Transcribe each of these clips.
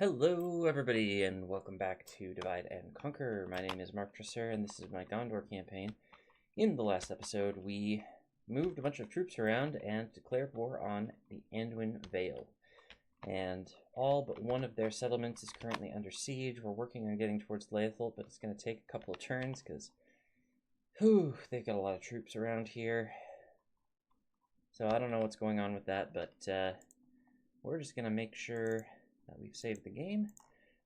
Hello everybody and welcome back to Divide and Conquer. My name is Mark Tresser and this is my Gondor campaign. In the last episode we moved a bunch of troops around and declared war on the Anduin Vale. And all but one of their settlements is currently under siege. We're working on getting towards Leatholt, but it's going to take a couple of turns because they've got a lot of troops around here. So I don't know what's going on with that, but we're just going to make sure that we've saved the game, and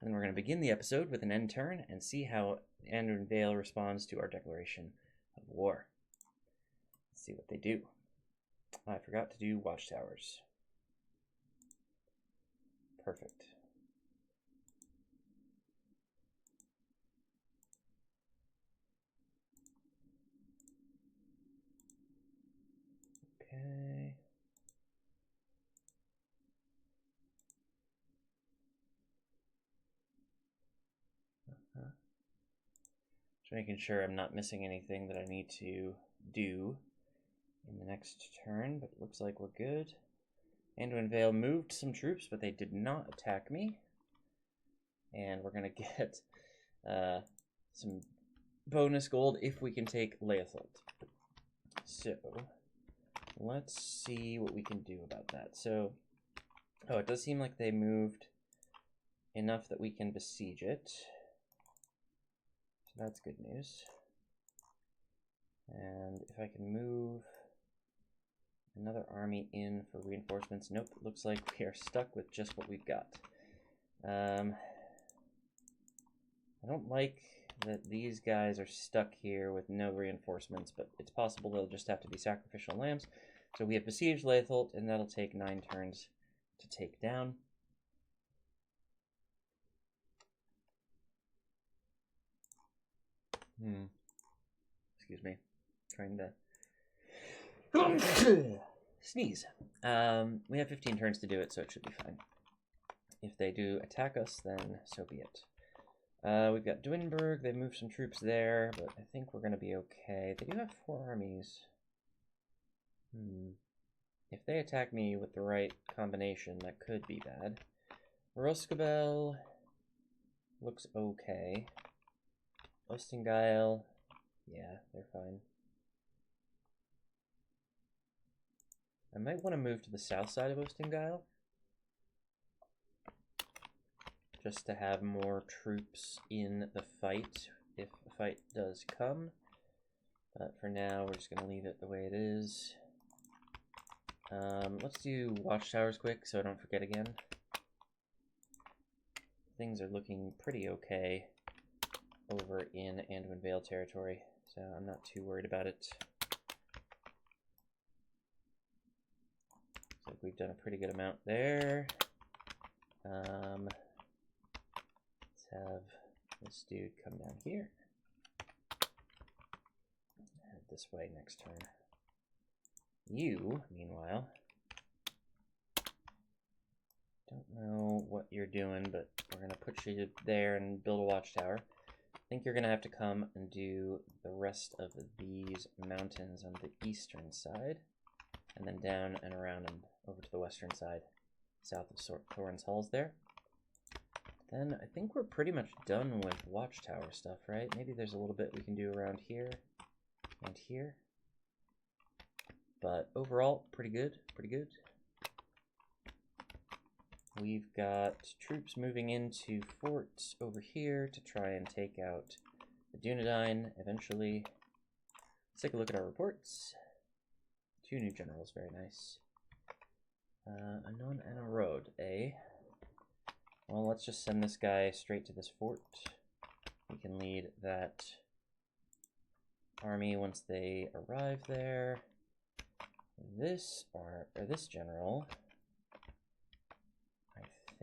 then we're going to begin the episode with an end turn and see how Anduin Vale responds to our declaration of war. Let's see what they do. I forgot to do watchtowers. Perfect. Okay. Just making sure I'm not missing anything that I need to do in the next turn, but it looks like we're good. Anduin Vale moved some troops, but they did not attack me. And we're going to get some bonus gold if we can take Leatholt. So, let's see what we can do about that. So, it does seem like they moved enough that we can besiege it. So that's good news. And if I can move another army in for reinforcements. Nope, it looks like we are stuck with just what we've got. I don't like that these guys are stuck here with no reinforcements, but it's possible they'll just have to be sacrificial lambs. So we have besieged Leatholt, and that'll take 9 turns to take down. Excuse me. Trying to sneeze. We have 15 turns to do it, so it should be fine. If they do attack us, then so be it. We've got Dwinberg. They moved some troops there, but I think we're going to be okay. They do have 4 armies. If they attack me with the right combination, that could be bad. Rhosgobel looks okay. Rhosgobel, yeah, they're fine. I might want to move to the south side of Rhosgobel, just to have more troops in the fight if the fight does come. But for now, we're just going to leave it the way it is. Let's do watchtowers quick so I don't forget again. Things are looking pretty okay over in Anduin Vale territory, so I'm not too worried about it. Looks like we've done a pretty good amount there. Let's have this dude come down here. Head this way next turn. You, meanwhile, don't know what you're doing, but we're going to put you there and build a watchtower. I think you're going to have to come and do the rest of these mountains on the eastern side, and then down and around and over to the western side, south of Thorin's Halls there. Then I think we're pretty much done with watchtower stuff, right? Maybe there's a little bit we can do around here and here. But overall, pretty good, pretty good. We've got troops moving into forts over here to try and take out the Dunedain eventually. Let's take a look at our reports. 2 new generals, very nice. A nun and a road, eh? Well, let's just send this guy straight to this fort. He can lead that army once they arrive there. This general,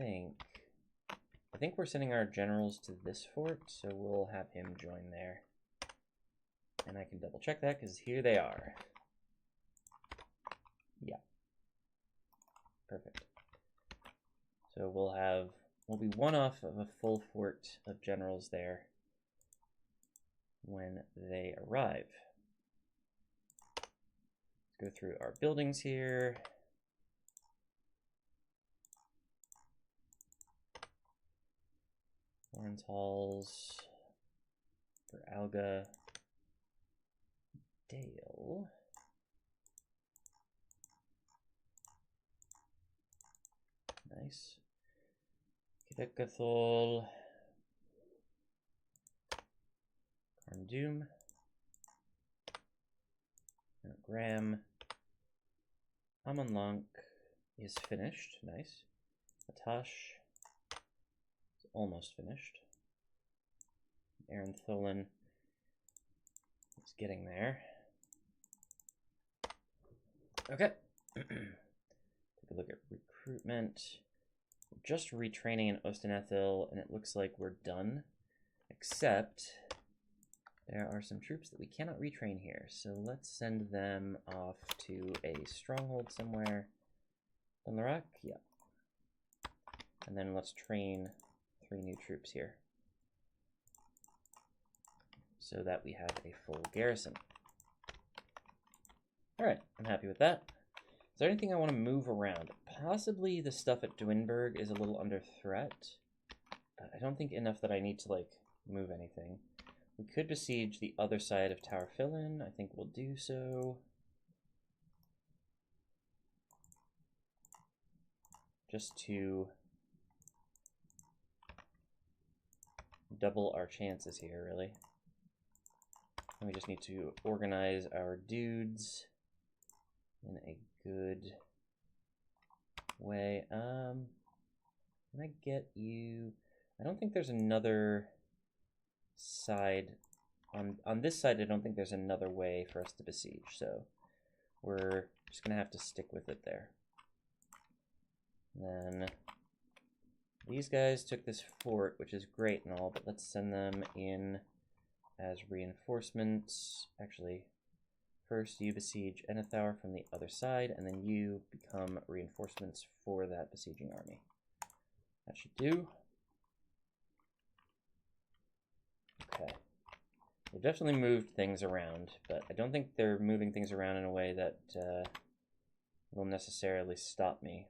I think we're sending our generals to this fort, so we'll have him join there. And I can double check that because here they are. Yeah. Perfect. So we'll be one off of a full fort of generals there when they arrive. Go through our buildings here. Orange Halls for Alga Dale. Nice. Kidekathol. Carndoom. Graham. Amonlank is finished. Nice. Atash is almost finished. Aaron Tholen is getting there. Okay. Take a look at recruitment. We're just retraining in Ostenethil, and it looks like we're done. Except there are some troops that we cannot retrain here. So let's send them off to a stronghold somewhere. On the rock? Yeah. And then let's train 3 new troops here, so that we have a full garrison. Alright, I'm happy with that. Is there anything I want to move around? Possibly the stuff at Dwinberg is a little under threat, but I don't think enough that I need to, like, move anything. We could besiege the other side of Taur Phillin. I think we'll do so. Just to double our chances here, really. And we just need to organize our dudes in a good way. Can I get you? I don't think there's another side. On this side, I don't think there's another way for us to besiege, so we're just going to have to stick with it there. And then these guys took this fort, which is great and all, but let's send them in as reinforcements. Actually, first you besiege Enethaur from the other side, and then you become reinforcements for that besieging army. That should do. Okay. They've definitely moved things around, but I don't think they're moving things around in a way that will necessarily stop me.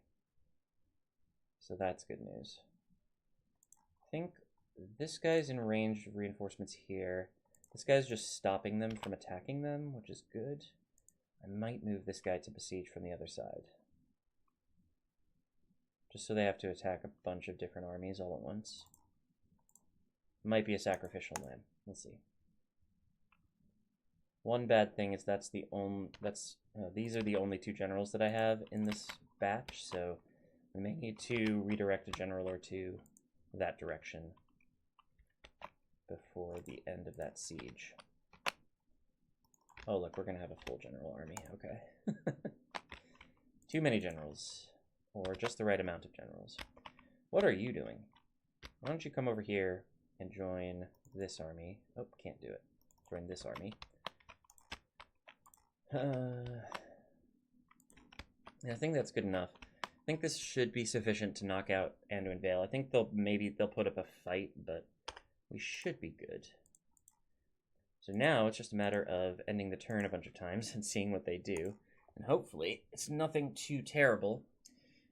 So that's good news. I think this guy's in range of reinforcements here. This guy's just stopping them from attacking them, which is good. I might move this guy to besiege from the other side, just so they have to attack a bunch of different armies all at once. Might be a sacrificial lamb. We'll see. One bad thing is these are the only 2 generals that I have in this batch, so we may need to redirect a general or 2 that direction before the end of that siege. Oh, look, we're going to have a full general army. Okay. Too many generals, or just the right amount of generals. What are you doing? Why don't you come over here and join this army? Oh, can't do it. Join this army. Yeah, I think that's good enough. I think this should be sufficient to knock out Anduin Vale. I think they'll put up a fight, but we should be good. So now it's just a matter of ending the turn a bunch of times and seeing what they do. And hopefully it's nothing too terrible.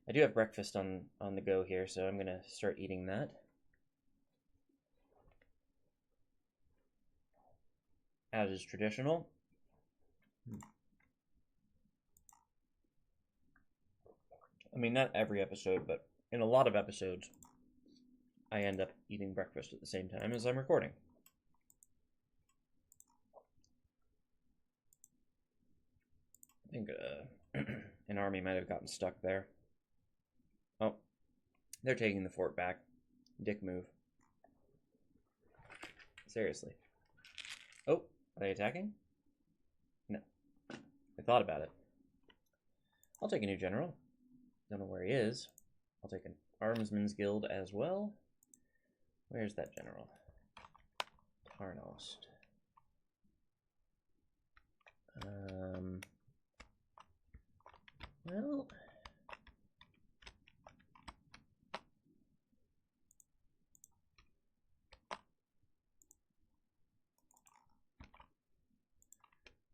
I do have breakfast on the go here, so I'm going to start eating that. As is traditional. I mean, not every episode, but in a lot of episodes, I end up eating breakfast at the same time as I'm recording. I think an army might have gotten stuck there. Oh, they're taking the fort back. Dick move. Seriously. Oh, are they attacking? No. I thought about it. I'll take a new general. Don't know where he is. I'll take an Armsman's Guild as well. Where's that general? Tarnost. Well,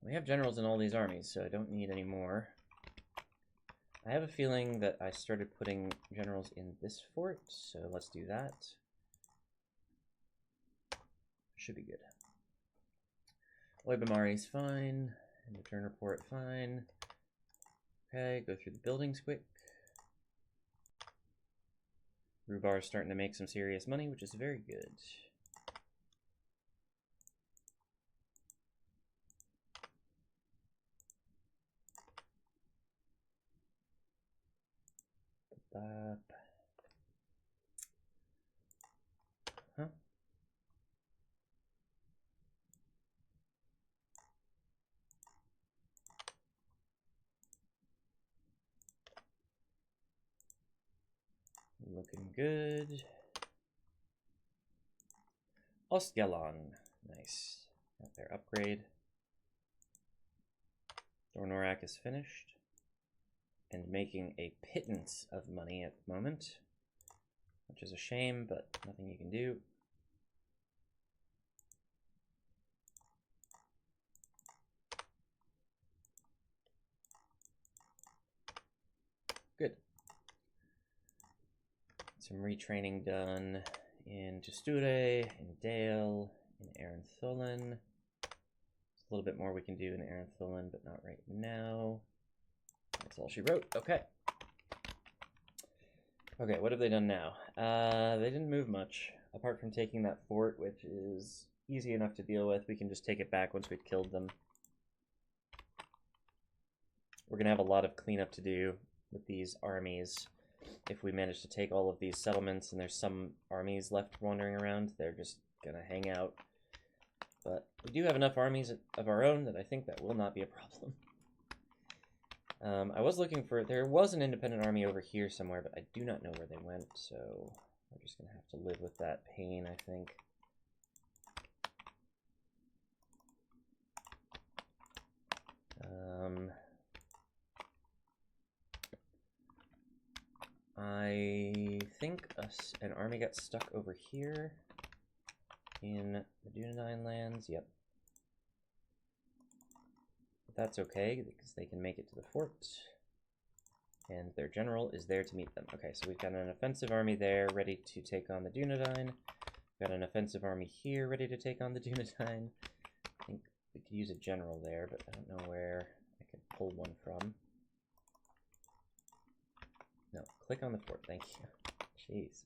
we have generals in all these armies, so I don't need any more. I have a feeling that I started putting generals in this fort, so let's do that. Should be good. Oibamari's fine. And return report, fine. Okay, go through the buildings quick. Rhubar's starting to make some serious money, which is very good. Huh? Looking good. Osgelon. Nice. Got their upgrade. Dornorak is finished. And making a pittance of money at the moment. Which is a shame, but nothing you can do. Good. Some retraining done in Steward, in Dale, in Arantholin. There's a little bit more we can do in Arantholin, but not right now. That's all she wrote. Okay. Okay, what have they done now? They didn't move much, apart from taking that fort, which is easy enough to deal with. We can just take it back once we've killed them. We're going to have a lot of cleanup to do with these armies. If we manage to take all of these settlements and there's some armies left wandering around, they're just going to hang out. But we do have enough armies of our own that I think that will not be a problem. I was looking for... There was an independent army over here somewhere, but I do not know where they went, so we're just going to have to live with that pain, I think. I think an army got stuck over here in the Dunedain lands. Yep. But that's okay, because they can make it to the fort. And their general is there to meet them. Okay, so we've got an offensive army there, ready to take on the Dunedain. We've got an offensive army here, ready to take on the Dunedain. I think we could use a general there, but I don't know where I could pull one from. No, click on the fort, thank you. Jeez.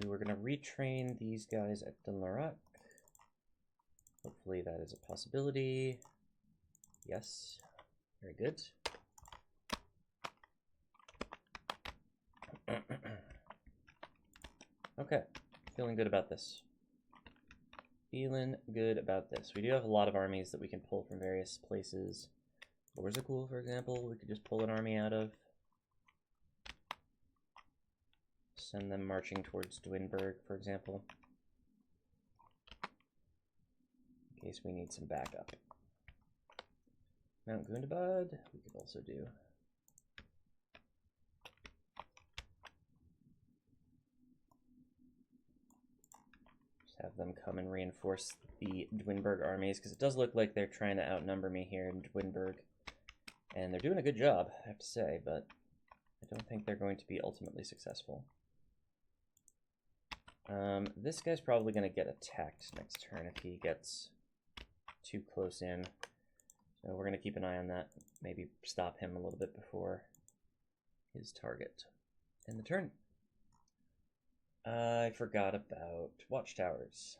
We were going to retrain these guys at Dunlarak. Hopefully that is a possibility. Yes, very good. Okay, feeling good about this. Feeling good about this. We do have a lot of armies that we can pull from various places. Rhosgobel, for example, we could just pull an army out of. Send them marching towards Dwinberg, for example. In case we need some backup. Mount Gundabad, we could also do. Just have them come and reinforce the Dwinberg armies, because it does look like they're trying to outnumber me here in Dwinberg. And they're doing a good job, I have to say, but I don't think they're going to be ultimately successful. This guy's probably going to get attacked next turn if he gets too close in. So we're going to keep an eye on that. Maybe stop him a little bit before his target. End the turn. I forgot about watchtowers.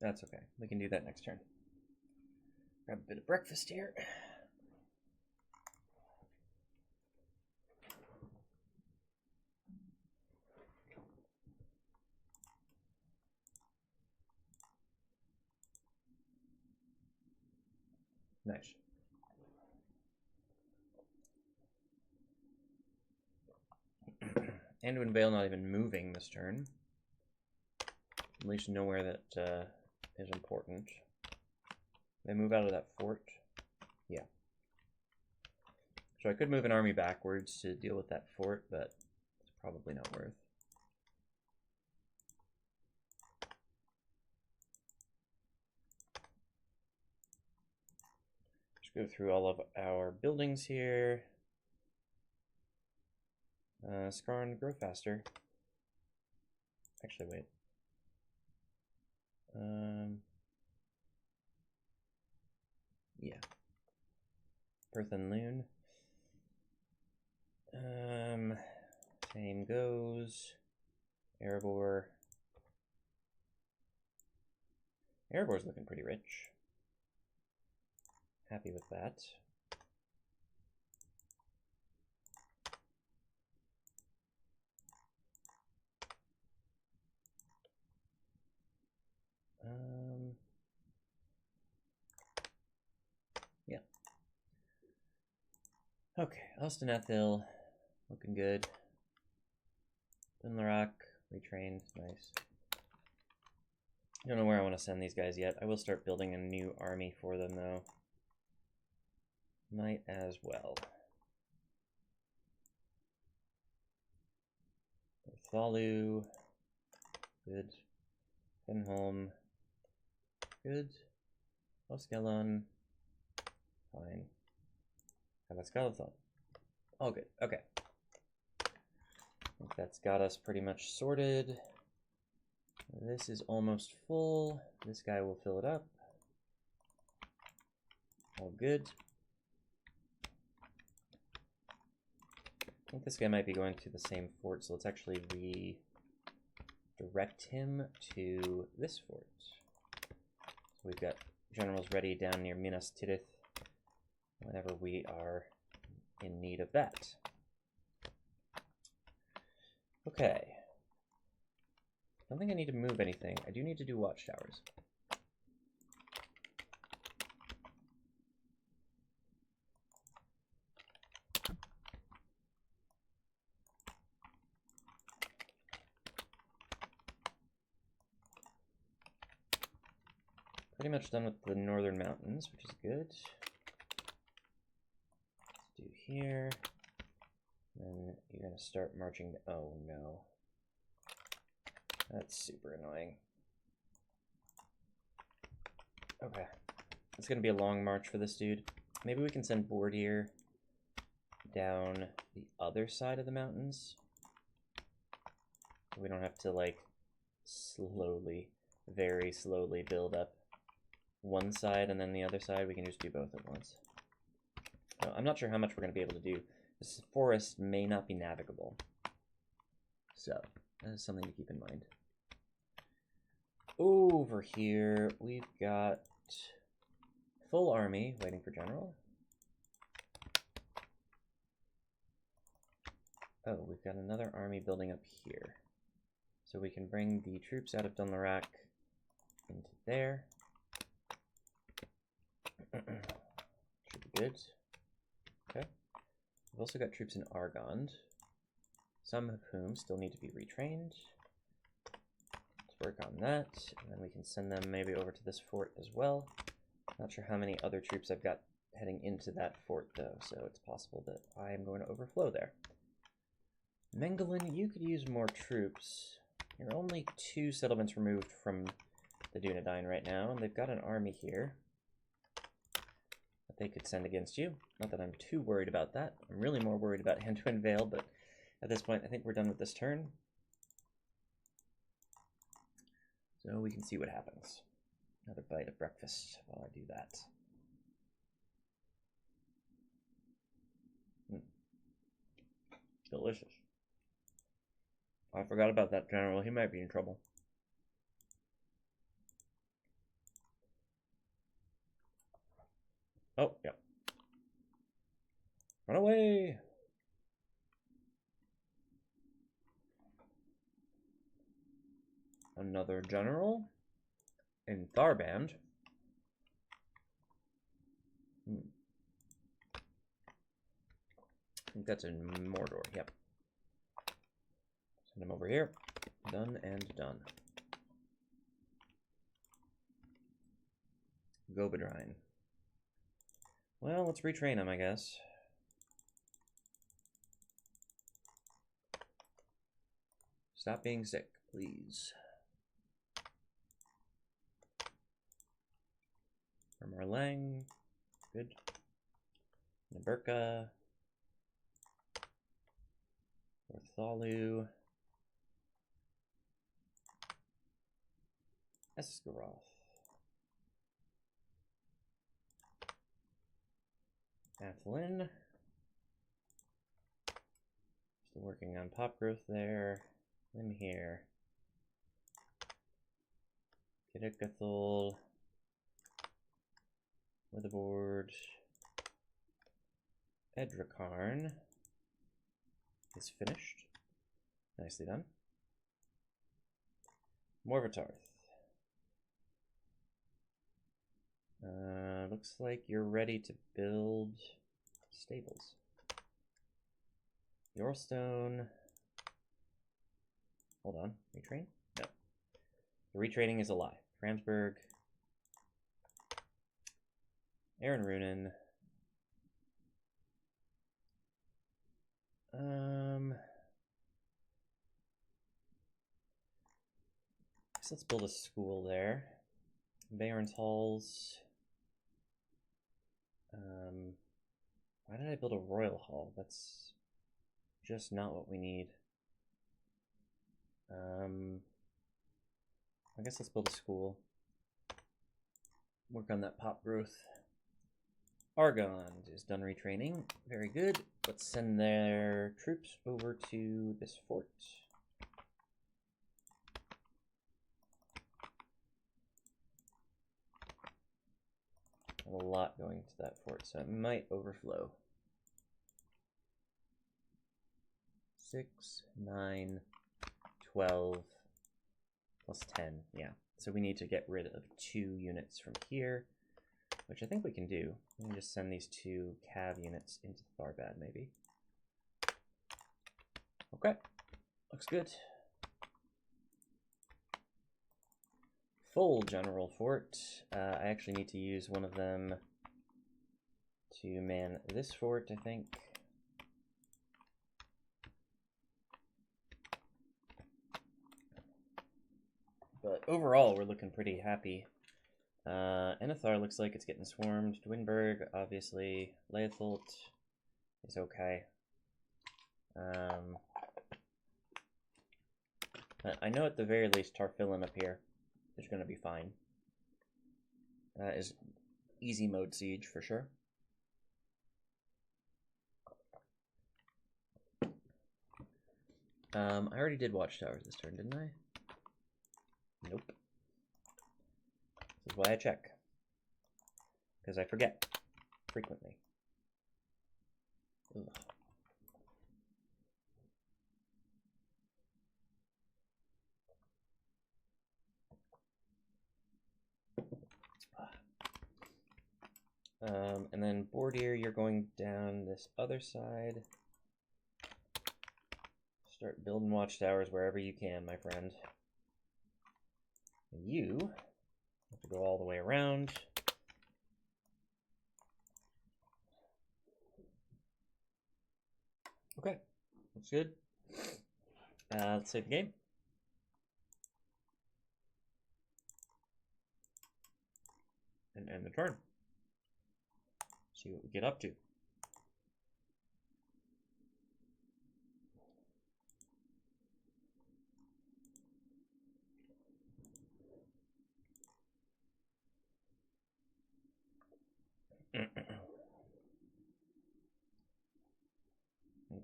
That's okay. We can do that next turn. Grab a bit of breakfast here. Nice. Anduin Vale not even moving this turn. At least nowhere that is important. They move out of that fort. Yeah. So I could move an army backwards to deal with that fort, but it's probably not worth. Just go through all of our buildings here. Skarn, grow faster. Actually, wait. Yeah. Perth and Loon. Same goes. Erebor. Erebor's looking pretty rich. Happy with that. Yeah. Okay, Elstenethil, looking good. Dunlarak, retrained, nice. I don't know where I want to send these guys yet. I will start building a new army for them, though. Might as well. Thalu, good. Fenholm, good. Oskelon, fine. How about Skalathon? All good, okay. I think that's got us pretty much sorted. This is almost full. This guy will fill it up. All good. I think this guy might be going to the same fort, so let's actually redirect him to this fort. So we've got generals ready down near Minas Tirith whenever we are in need of that. Okay. I don't think I need to move anything. I do need to do watchtowers. Pretty much done with the northern mountains, which is good. Let's do here. Then you're going to start marching. Oh no. That's super annoying. Okay. It's going to be a long march for this dude. Maybe we can send Bordir down the other side of the mountains. We don't have to, like, slowly, very slowly build up one side and then the other side. We can just do both at once. No, I'm not sure how much we're going to be able to do. This forest may not be navigable. So, that is something to keep in mind. Over here, we've got full army waiting for general. Oh, we've got another army building up here. So we can bring the troops out of Dunlarak into there. Should be good. Okay. We've also got troops in Argond, some of whom still need to be retrained. Let's work on that, and then we can send them maybe over to this fort as well. Not sure how many other troops I've got heading into that fort, though, so it's possible that I am going to overflow there. Mengelin, you could use more troops. You're only 2 settlements removed from the Dunedain right now, and they've got an army here that they could send against you. Not that I'm too worried about that. I'm really more worried about Anduin Vale, but at this point, I think we're done with this turn. So we can see what happens. Another bite of breakfast while I do that. Delicious. I forgot about that general. He might be in trouble. Oh, yeah. Run away! Another general in Tharband. I think that's in Mordor, yep. Send him over here. Done and done. Gobadrine. Well, let's retrain him, I guess. Stop being sick, please. Marlang. Good. Naburka. Orthalu. Esgaroth. Athlin. Still working on pop growth there. In here. Kidikathul. Witherboard. Edrakarn is finished. Nicely done. Morvatarth. Looks like you're ready to build stables. Yorstone. Hold on. Retrain? No. The retraining is a lie. Framsburg. Aaron Runen. Guess let's build a school there. Baron's Halls. Why did I build a Royal Hall? That's just not what we need. I guess let's build a school. Work on that pop growth. Argon is done retraining. Very good. Let's send their troops over to this fort. A lot going to that fort, so it might overflow. 6, 9, 12, plus 10. Yeah, so we need to get rid of 2 units from here, which I think we can do. Let me just send these 2 cav units into Tharbad, maybe. Okay, looks good. Full general fort. I actually need to use one of them to man this fort, I think. But overall, we're looking pretty happy. Enethar looks like it's getting swarmed. Dwinberg, obviously. Leothult is okay. I know at the very least Taur Phillin up here is going to be fine. Is easy mode siege for sure. I already did Watchtowers this turn, didn't I? Nope. This is why I check. Because I forget frequently. Ugh. And then Bordir, you're going down this other side. Start building watchtowers wherever you can, my friend. And you have to go all the way around. Okay, looks good. Let's save the game. And end the turn. See what we get up to.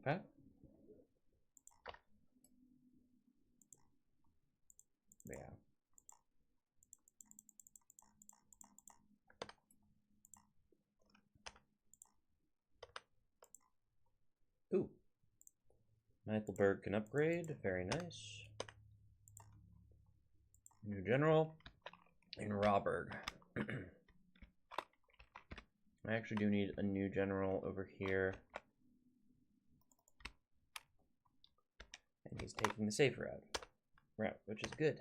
Okay. Yeah. Ooh. Meithelberg can upgrade. Very nice. New general in Rawberg. I actually do need a new general over here. And he's taking the safe route, which is good.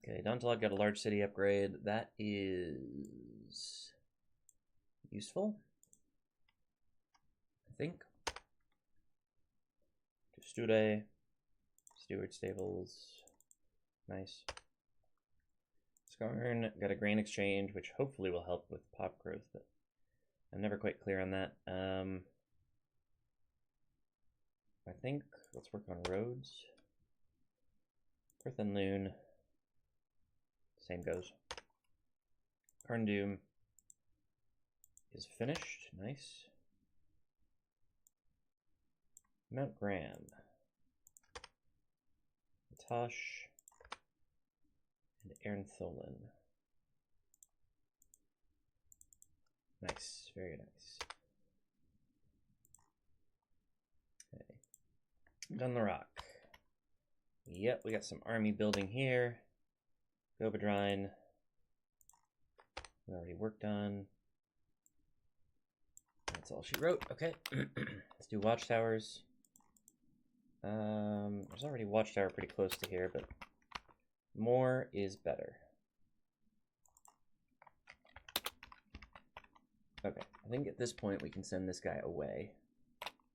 Okay, Dontalog got a large city upgrade. That is useful, I think. Steward stables. Nice. Skarn got a grain exchange, which hopefully will help with pop growth, but I'm never quite clear on that. I think let's work on roads. Firth and Loon. Same goes. Carndoom is finished. Nice. Mount Graham. Tosh. And Ernstholin. Nice. Very nice. Okay. Done the rock. Yep, we got some army building here. Gobadrine. We already worked on. That's all she wrote. Okay. Let's do watchtowers. There's already a watchtower pretty close to here, but more is better. Okay, I think at this point we can send this guy away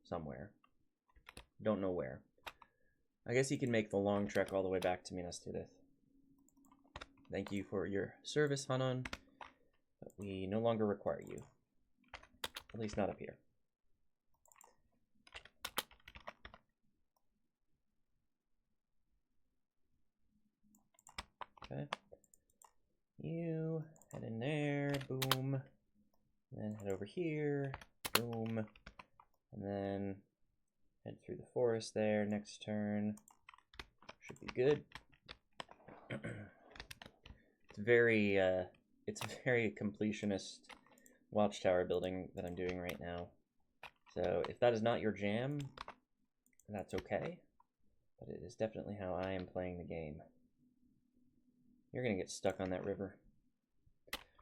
somewhere. Don't know where. I guess he can make the long trek all the way back to Minas Tirith. Thank you for your service, Hanan, but we no longer require you. At least not up here. Okay. You head in there, boom. And then head over here, boom. And then head through the forest there next turn. Should be good. It's very completionist watchtower building that I'm doing right now. So if that is not your jam, that's okay. But it is definitely how I am playing the game. You're gonna get stuck on that river.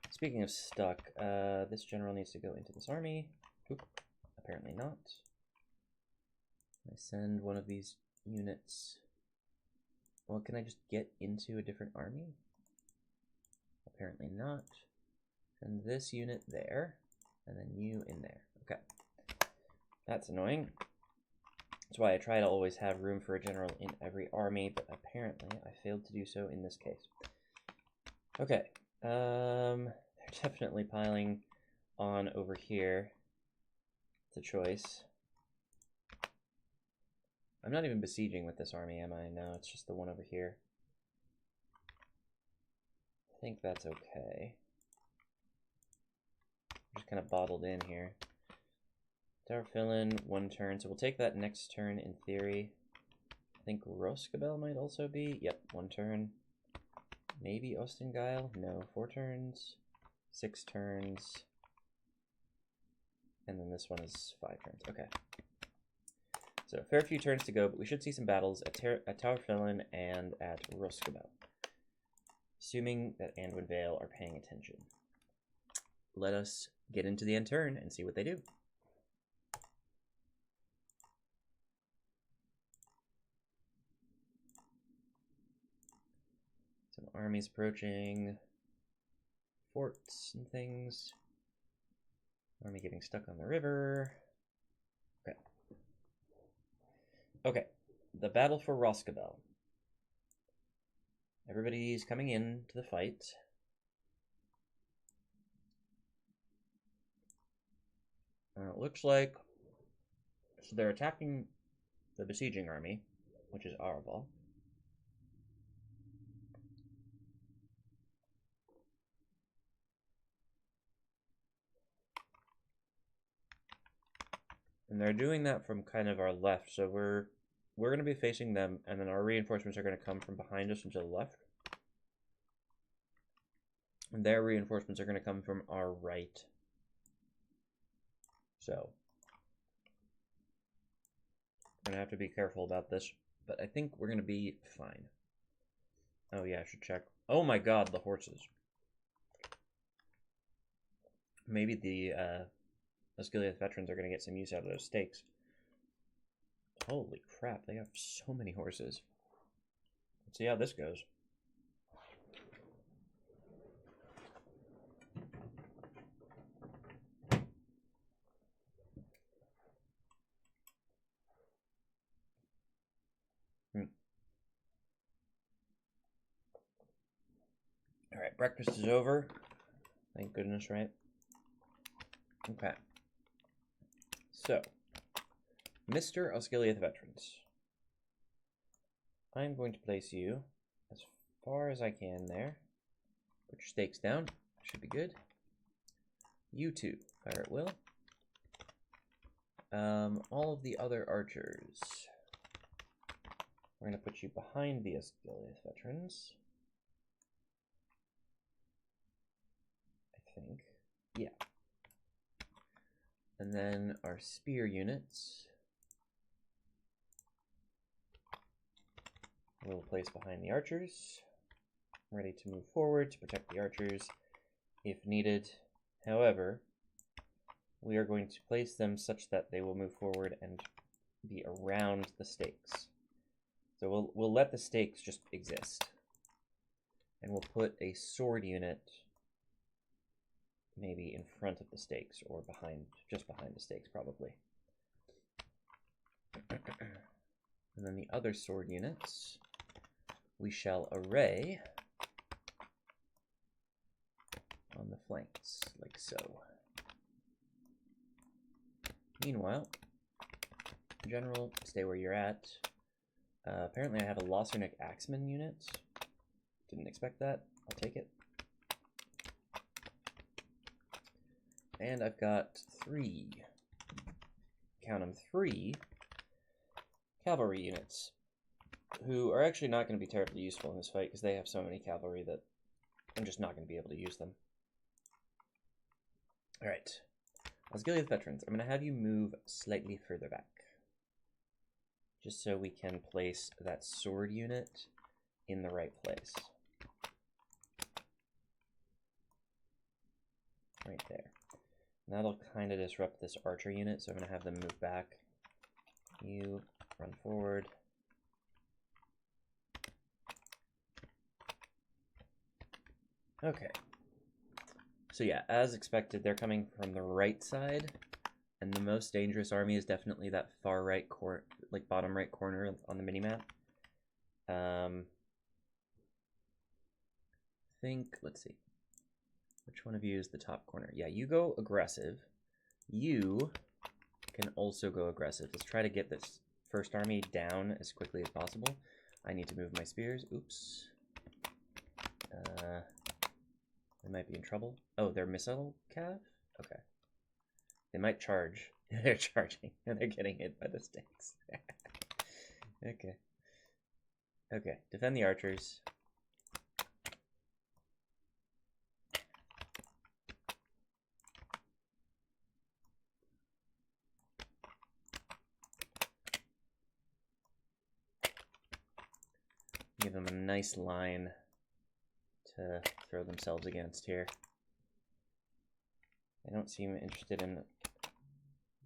Speaking of stuck, this general needs to go into this army. Oop, apparently not. I send one of these units. Well, can I just get into a different army? Apparently not. Send this unit there, and then you in there. Okay. That's annoying. That's why I try to always have room for a general in every army, but apparently I failed to do so in this case. Okay. They're definitely piling on over here. It's a choice. I'm not even besieging with this army, am I? No, it's just the one over here. I think that's okay. I'm just kind of bottled in here. Taur Phillin, one turn. So we'll take that next turn in theory. I think Rhosgobel might also be. Yep, one turn. Maybe Ostengile? No, 4 turns. 6 turns. And then this one is 5 turns. Okay. So a fair few turns to go, but we should see some battles at Taur Phillin and at Rhosgobel. Assuming that Anduin Vale are paying attention. Let us get into the end turn and see what they do. Some armies approaching. Forts and things. Army getting stuck on the river. Okay. Okay. The battle for Rhosgobel. Everybody's coming in to the fight. It looks like so they're attacking the besieging army, which is Arval. And they're doing that from kind of our left, so we're going to be facing them, and then our reinforcements are going to come from behind us and to the left. And their reinforcements are going to come from our right. So, I'm going to have to be careful about this, but I think we're going to be fine. Oh yeah, I should check. Oh my god, the horses. Maybe the Osgiliath veterans are going to get some use out of those stakes. Holy crap, they have so many horses. Let's see how this goes. Alright, breakfast is over. Thank goodness, right? Okay. So, Mr. Osgiliath Veterans. I'm going to place you as far as I can there. Put your stakes down. Should be good. You two, fire at will. All of the other archers. We're going to put you behind the Osgiliath Veterans. I think. Yeah. And then our spear units we'll place behind the archers, ready to move forward to protect the archers if needed. However, we are going to place them such that they will move forward and be around the stakes. So we'll let the stakes just exist. And we'll put a sword unit maybe in front of the stakes or just behind the stakes probably. And then the other sword units we shall array on the flanks, like so. Meanwhile, General, stay where you're at. Apparently I have a Losernick Axeman unit. Didn't expect that. I'll take it. And I've got 3, count them, 3 cavalry units, who are actually not going to be terribly useful in this fight because they have so many cavalry that I'm just not going to be able to use them. Alright, Osgiliath Veterans, I'm going to have you move slightly further back, just so we can place that sword unit in the right place. Right there. And that'll kind of disrupt this archer unit, so I'm going to have them move back. You run forward. Okay. So yeah, as expected, they're coming from the right side, and the most dangerous army is definitely that far right corner, like bottom right corner on the minimap. Let's see. Which one of you is the top corner? Yeah, you go aggressive. You can also go aggressive. Let's try to get this first army down as quickly as possible. I need to move my spears. Oops. They might be in trouble. Oh, they're missile cav? Okay. They might charge. They're charging, and they're getting hit by the stakes. Okay. Okay, defend the archers. Give them a nice line to throw themselves against here. They don't seem interested in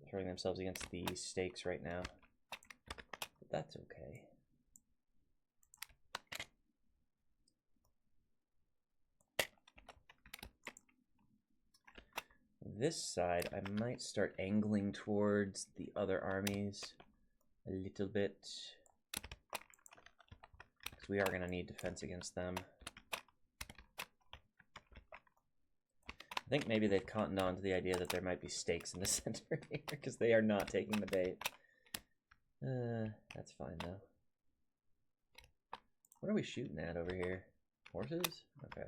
throwing themselves against the stakes right now, but that's okay. This side, I might start angling towards the other armies a little bit, because we are going to need defense against them. I think maybe they've cottoned on to the idea that there might be stakes in the center here, because they are not taking the bait. That's fine, though. What are we shooting at over here? Horses? Okay.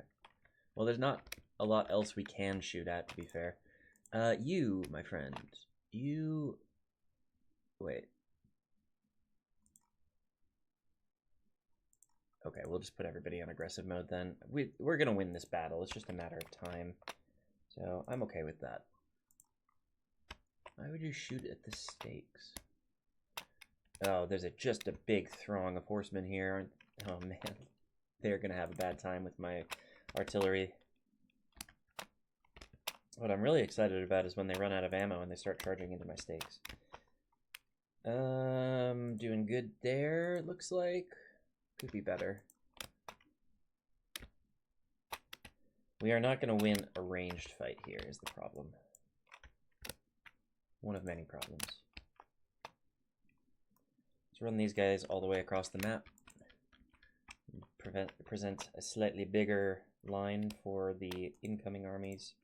Well, there's not a lot else we can shoot at, to be fair. You, my friend, you... Wait. Okay, we'll just put everybody on aggressive mode then. We're going to win this battle. It's just a matter of time. So I'm okay with that. Why would you shoot at the stakes? Oh, there's just a big throng of horsemen here. Oh man, they're going to have a bad time with my artillery. What I'm really excited about is when they run out of ammo and they start charging into my stakes. Doing good there, looks like. Could be better. We are not going to win a ranged fight here is the problem. One of many problems. Let's run these guys all the way across the map. Present a slightly bigger line for the incoming armies.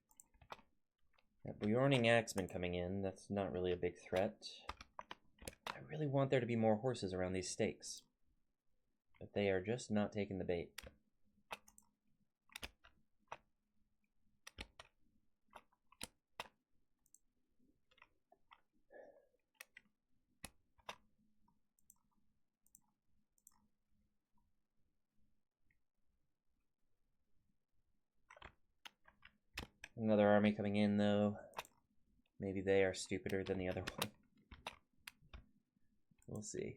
Bjorning Axemen coming in, that's not really a big threat. really want there to be more horses around these stakes. But they are just not taking the bait. Another army coming in, though. Maybe they are stupider than the other one. We'll see.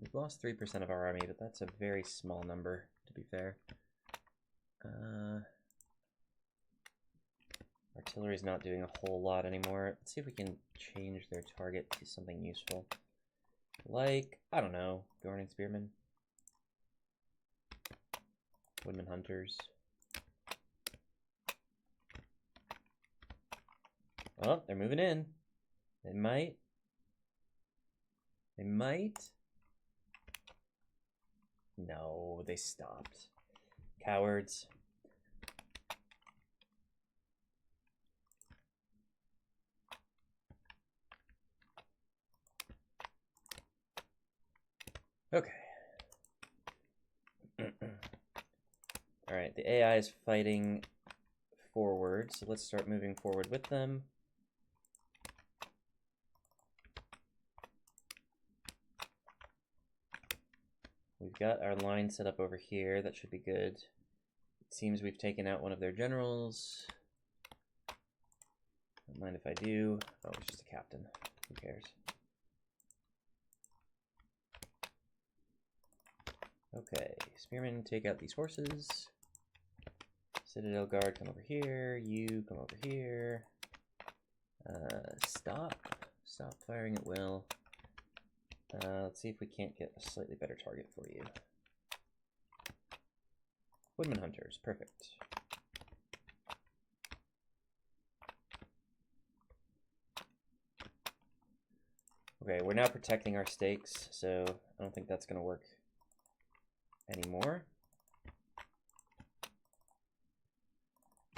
We've lost 3% of our army, but that's a very small number, to be fair. Artillery's not doing a whole lot anymore. Let's see if we can change their target to something useful. Like, I don't know, Dorning Spearmen. Woodman Hunters. Oh, they're moving in. They might. They might. No, they stopped. Cowards. Okay. Alright, the AI is fighting forward, so let's start moving forward with them. We've got our line set up over here. That should be good. It seems we've taken out one of their generals. Don't mind if I do. Oh, it's just a captain. Who cares? Okay, Spearmen, take out these horses. Citadel Guard, come over here. You come over here. Stop firing at will. Let's see if we can't get a slightly better target for you. Woodman Hunters, perfect. Okay, we're now protecting our stakes, so I don't think that's going to work anymore.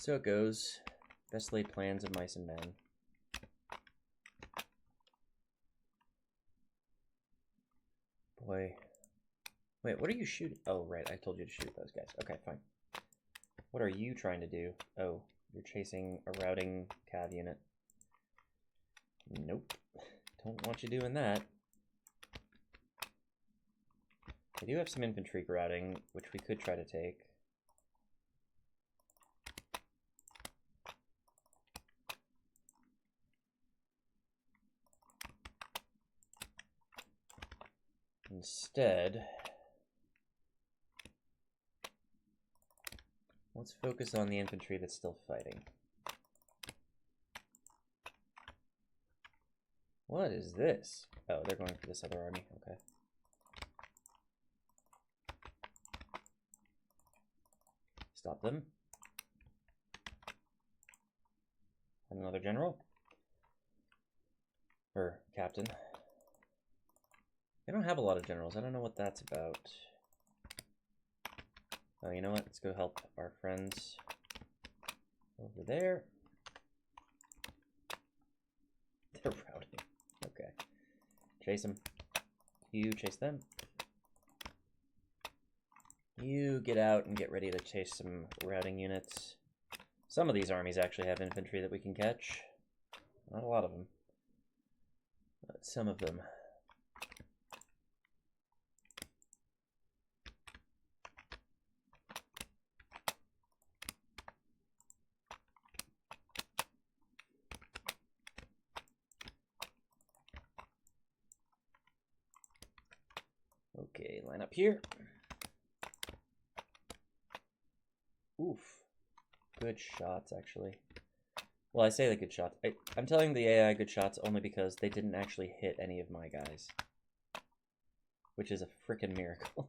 So it goes. Best laid plans of mice and men. Boy. Wait, what are you shooting? Oh, right, I told you to shoot those guys. Okay, fine. What are you trying to do? Oh, you're chasing a routing cav unit. Nope. Don't want you doing that. I do have some infantry routing, which we could try to take. Instead, let's focus on the infantry that's still fighting. What is this? Oh, they're going for this other army. Okay. Stop them. And another general. Or captain. They don't have a lot of generals. I don't know what that's about. Oh, you know what? Let's go help our friends over there. They're routing. Okay. Chase them. You chase them. You get out and get ready to chase some routing units. Some of these armies actually have infantry that we can catch. Not a lot of them, but some of them. Okay, line up here. Oof. Good shots, actually. Well, I say the good shots. I'm telling the AI good shots only because they didn't actually hit any of my guys. Which is a frickin' miracle.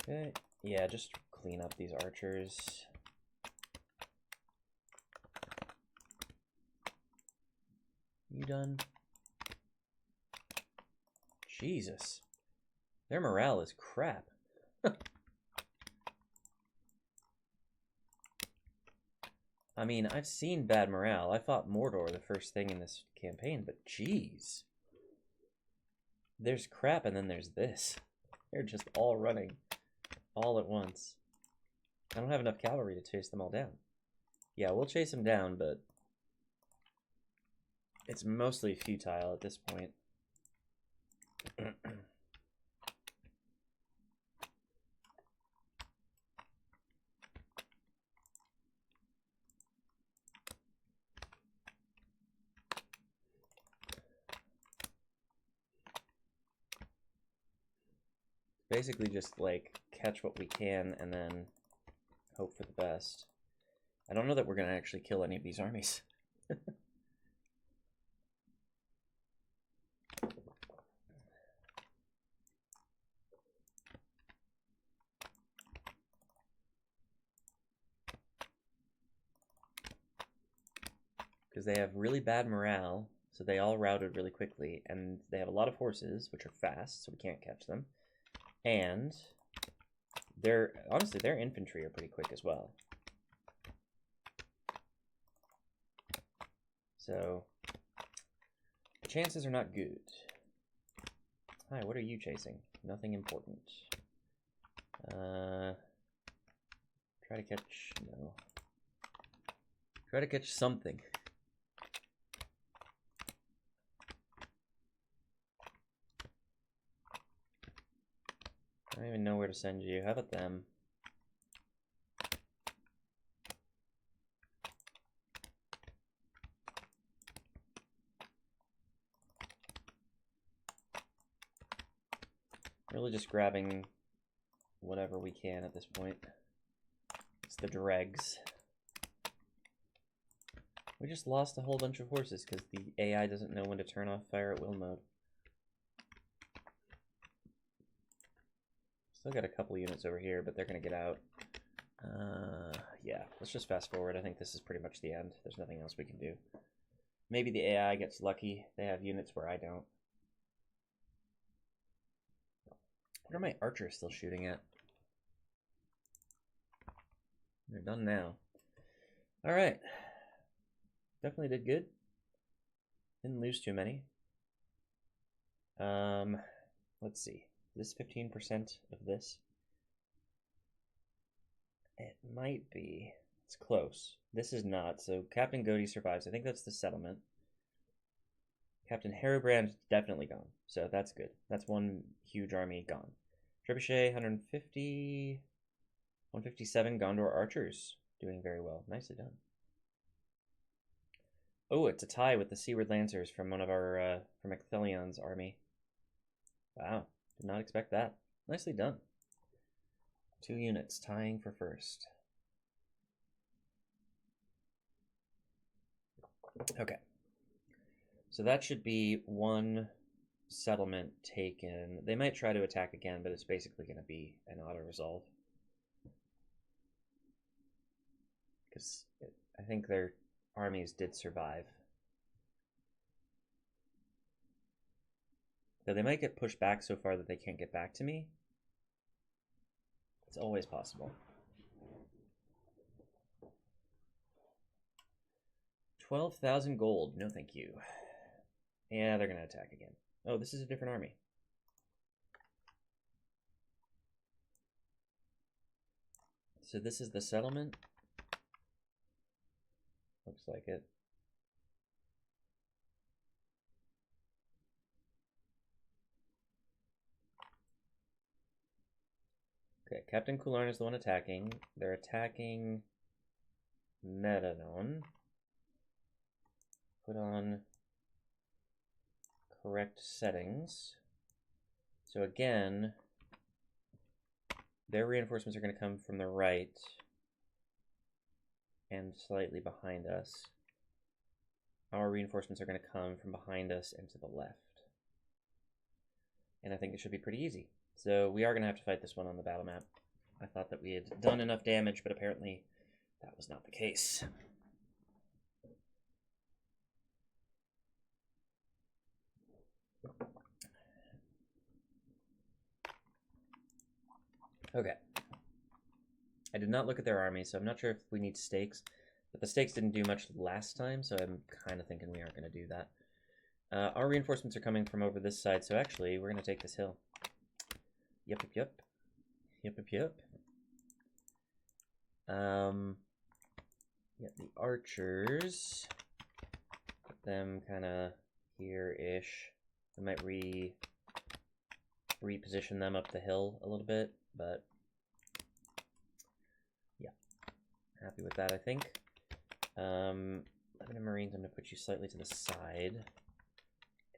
Okay, yeah, just clean up these archers. You done? Jesus. Their morale is crap. I mean, I've seen bad morale. I fought Mordor the first thing in this campaign, but jeez. There's crap and then there's this. They're just all running all at once. I don't have enough cavalry to chase them all down. Yeah, we'll chase them down, but it's mostly futile at this point. Basically just like catch what we can and then hope for the best. I don't know that we're going to actually kill any of these armies. Because they have really bad morale, so they all routed really quickly, and they have a lot of horses, which are fast, so we can't catch them. And honestly, their infantry are pretty quick as well. So the chances are not good. Hi, what are you chasing? Nothing important. Try to catch, no. Try to catch something. I don't even know where to send you. How about them? Really just grabbing whatever we can at this point. It's the dregs. We just lost a whole bunch of horses because the AI doesn't know when to turn off fire at will mode. Still got a couple units over here, but they're going to get out. Yeah, let's just fast forward. I think this is pretty much the end. There's nothing else we can do. Maybe the AI gets lucky. They have units where I don't. What are my archers still shooting at? They're done now. All right. Definitely did good. Didn't lose too many. Let's see. This 15% of this? It might be. It's close. This is not. So Captain Gody survives. I think that's the settlement. Captain Herobrand definitely gone. So that's good. That's one huge army gone. Trebuchet, 150. 157 Gondor archers. Doing very well. Nicely done. Oh, it's a tie with the Seaward Lancers from one of our, from Ecthelion's army. Wow. Did not expect that. Nicely done. 2 units tying for first. Okay. So that should be one settlement taken. They might try to attack again, but it's basically going to be an auto-resolve. Because I think their armies did survive. Though they might get pushed back so far that they can't get back to me. It's always possible. 12,000 gold. No, thank you. Yeah, they're going to attack again. Oh, this is a different army. So this is the settlement. Looks like it. Okay, Captain Kularn is the one attacking. They're attacking Metadon. Put on correct settings. So again, their reinforcements are going to come from the right and slightly behind us. Our reinforcements are going to come from behind us and to the left. And I think it should be pretty easy. So we are going to have to fight this one on the battle map. I thought that we had done enough damage, but apparently that was not the case. Okay. I did not look at their army, so I'm not sure if we need stakes. But the stakes didn't do much last time, so I'm kind of thinking we aren't going to do that. Our reinforcements are coming from over this side, so actually we're going to take this hill. Yep. Yeah, the archers, put them kind of here-ish. I might reposition them up the hill a little bit, but yeah, happy with that, I think. Lebanon Marines, I'm going to put you slightly to the side,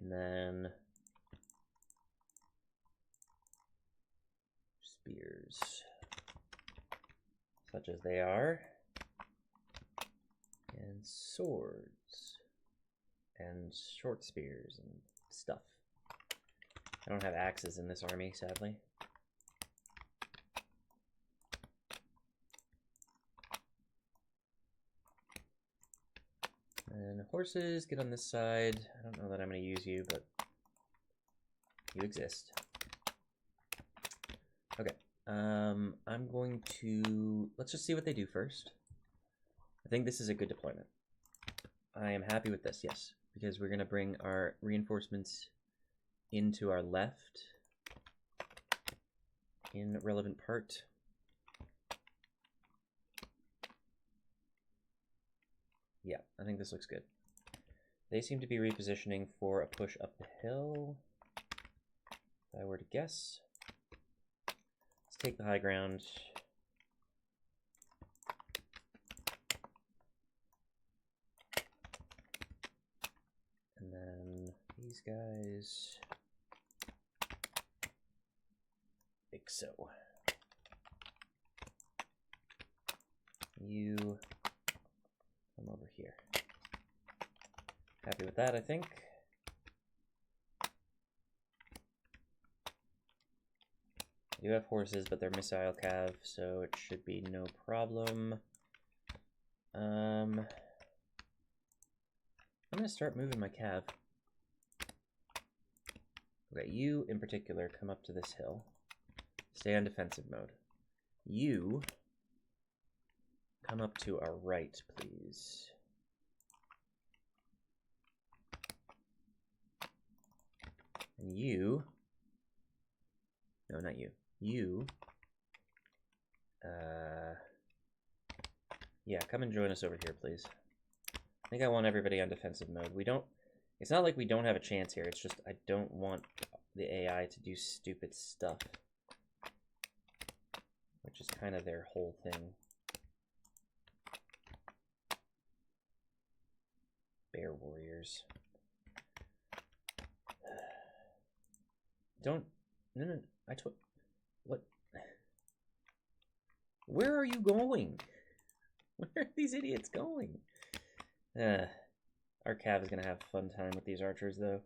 and then spears, such as they are, and swords, and short spears, and stuff. I don't have axes in this army, sadly. And horses, get on this side. I don't know that I'm going to use you, but you exist. Okay, I'm going to... Let's just see what they do first. I think this is a good deployment. I am happy with this, yes, because we're going to bring our reinforcements into our left in relevant part. Yeah, I think this looks good. They seem to be repositioning for a push up the hill, if I were to guess. Let's take the high ground. And then these guys, like so. You come over here. Happy with that, I think. I do have horses, but they're missile cav, so it should be no problem. I'm going to start moving my cav. Okay, you in particular come up to this hill. Stay on defensive mode. You come up to our right, please. And you... No, not you. You... Yeah, come and join us over here, please. I think I want everybody on defensive mode. We don't... It's not like we don't have a chance here. It's just I don't want the AI to do stupid stuff. Which is kind of their whole thing. Bear warriors. Don't... No. I told... What? Where are you going? Where are these idiots going? Our cav is going to have a fun time with these archers, though.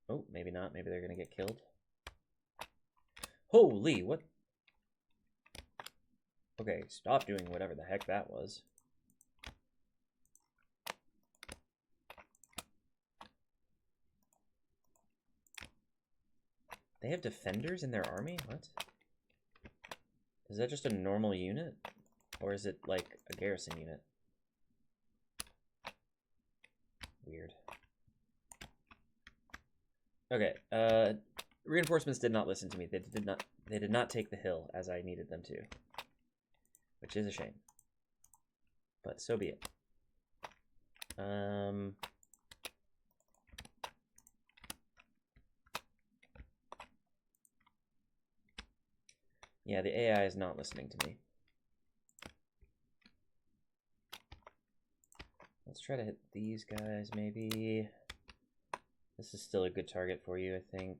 Oh, maybe not. Maybe they're going to get killed. Holy, what? Okay, stop doing whatever the heck that was. They have defenders in their army? What? Is that just a normal unit? Or is it like a garrison unit? Weird. Okay, reinforcements did not listen to me. They did not take the hill as I needed them to. Which is a shame. But so be it. Yeah, the AI is not listening to me. Let's try to hit these guys, maybe. This is still a good target for you, I think.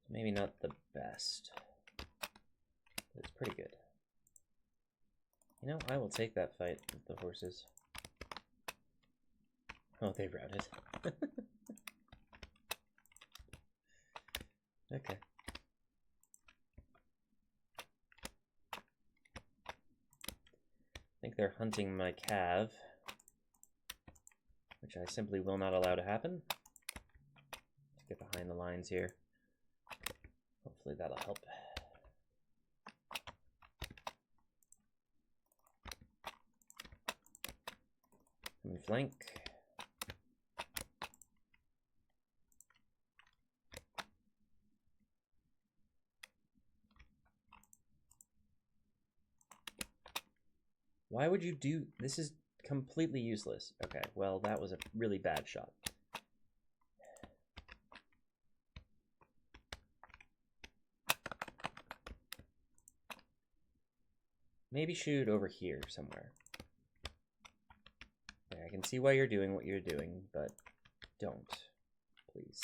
Maybe not the best, but it's pretty good. You know, I will take that fight with the horses. Oh, they routed. Okay. I think they're hunting my cav, which I simply will not allow to happen. Let's get behind the lines here. Hopefully that'll help. Can we flank? Why would you do... This is completely useless. Okay, well, that was a really bad shot. Maybe shoot over here somewhere. Okay, I can see why you're doing what you're doing, but don't, please.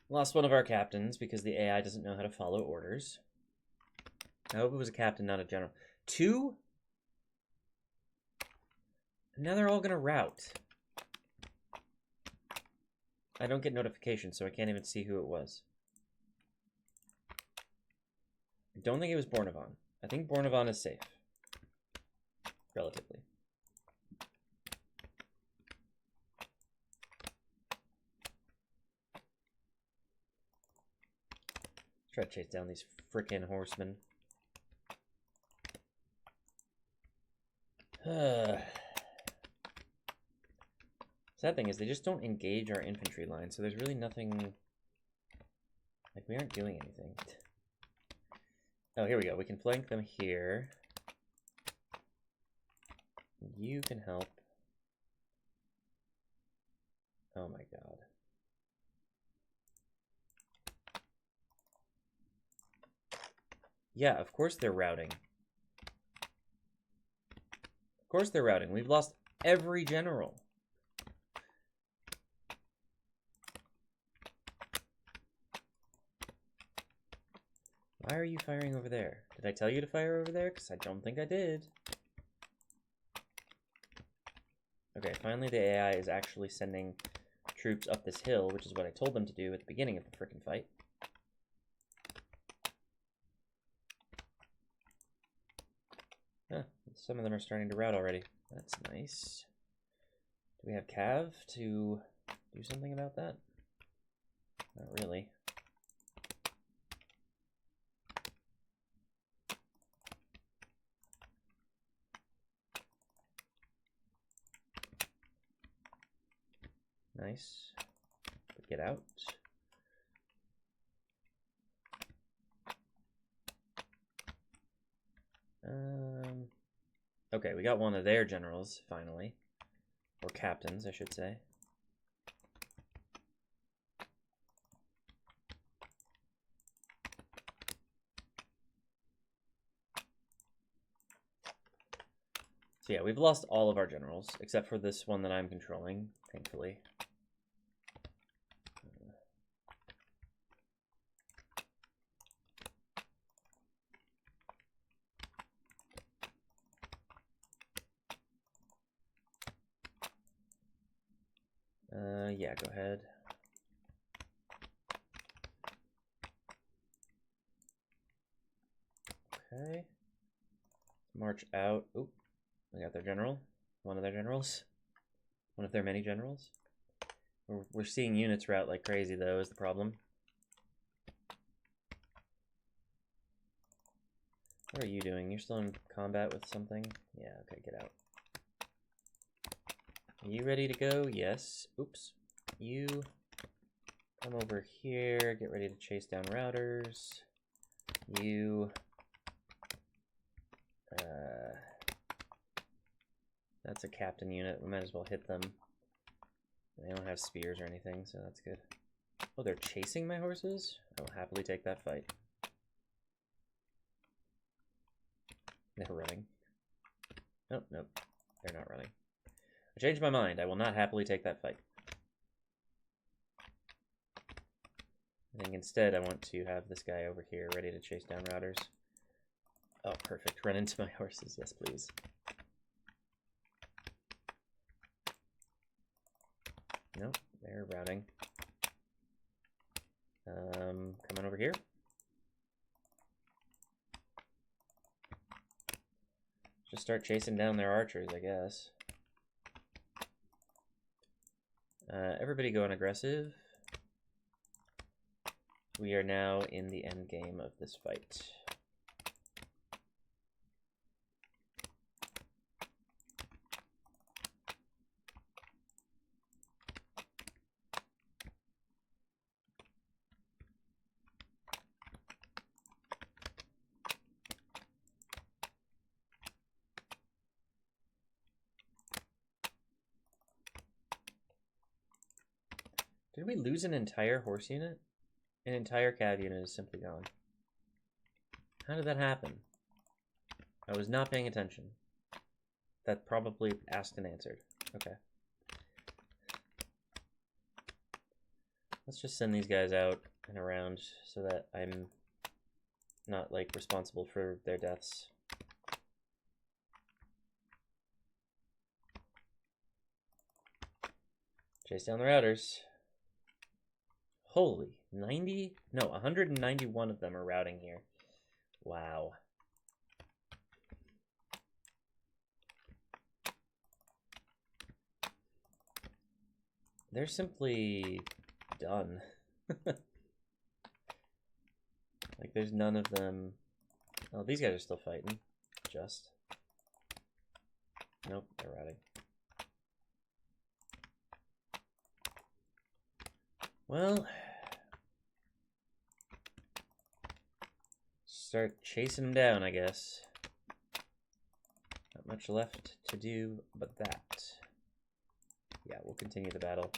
Lost one of our captains because the AI doesn't know how to follow orders. I hope it was a captain, not a general. 2? Now they're all going to rout. I don't get notifications, so I can't even see who it was. I don't think it was Bornavon. I think Bornavon is safe. Relatively. Try to chase down these frickin' horsemen. Sad thing is they just don't engage our infantry line, so there's really nothing... Like, we aren't doing anything. Oh, here we go. We can flank them here. You can help. Oh my god. Yeah, of course they're routing. Of course they're routing. We've lost every general. Why are you firing over there? Did I tell you to fire over there? Because I don't think I did. Okay, finally the AI is actually sending troops up this hill, which is what I told them to do at the beginning of the frickin' fight. Huh, some of them are starting to rout already. That's nice. Do we have Cav to do something about that? Not really. Nice. But get out. Okay, we got one of their generals, finally. Or captains, I should say. So yeah, we've lost all of our generals, except for this one that I'm controlling, thankfully. Yeah, go ahead. Okay. March out. Oop. We got their general. One of their generals. One of their many generals. We're seeing units route like crazy, though, is the problem. What are you doing? You're still in combat with something? Yeah, okay, get out. Are you ready to go? Yes. Oops. You come over here, get ready to chase down routers. You that's a captain unit. We might as well hit them. They don't have spears or anything, so that's good. Oh, they're chasing my horses? I will happily take that fight. They're running. Nope, nope. They're not running. I changed my mind. I will not happily take that fight. I think instead I want to have this guy over here ready to chase down routers. Oh, perfect. Run into my horses. Yes, please. Nope, they're routing. Come on over here. Just start chasing down their archers, I guess. Everybody going aggressive. We are now in the end game of this fight. Did we lose an entire horse unit? An entire cav unit is simply gone. How did that happen? I was not paying attention. That probably asked and answered. Okay. Let's just send these guys out and around so that I'm not, like, responsible for their deaths. Chase down the routers. Holy, 90? No, 191 of them are routing here. Wow. They're simply done. Like, there's none of them. Oh, these guys are still fighting. Just. Nope, they're routing. Well, start chasing them down, I guess. Not much left to do but that. Yeah, we'll continue the battle.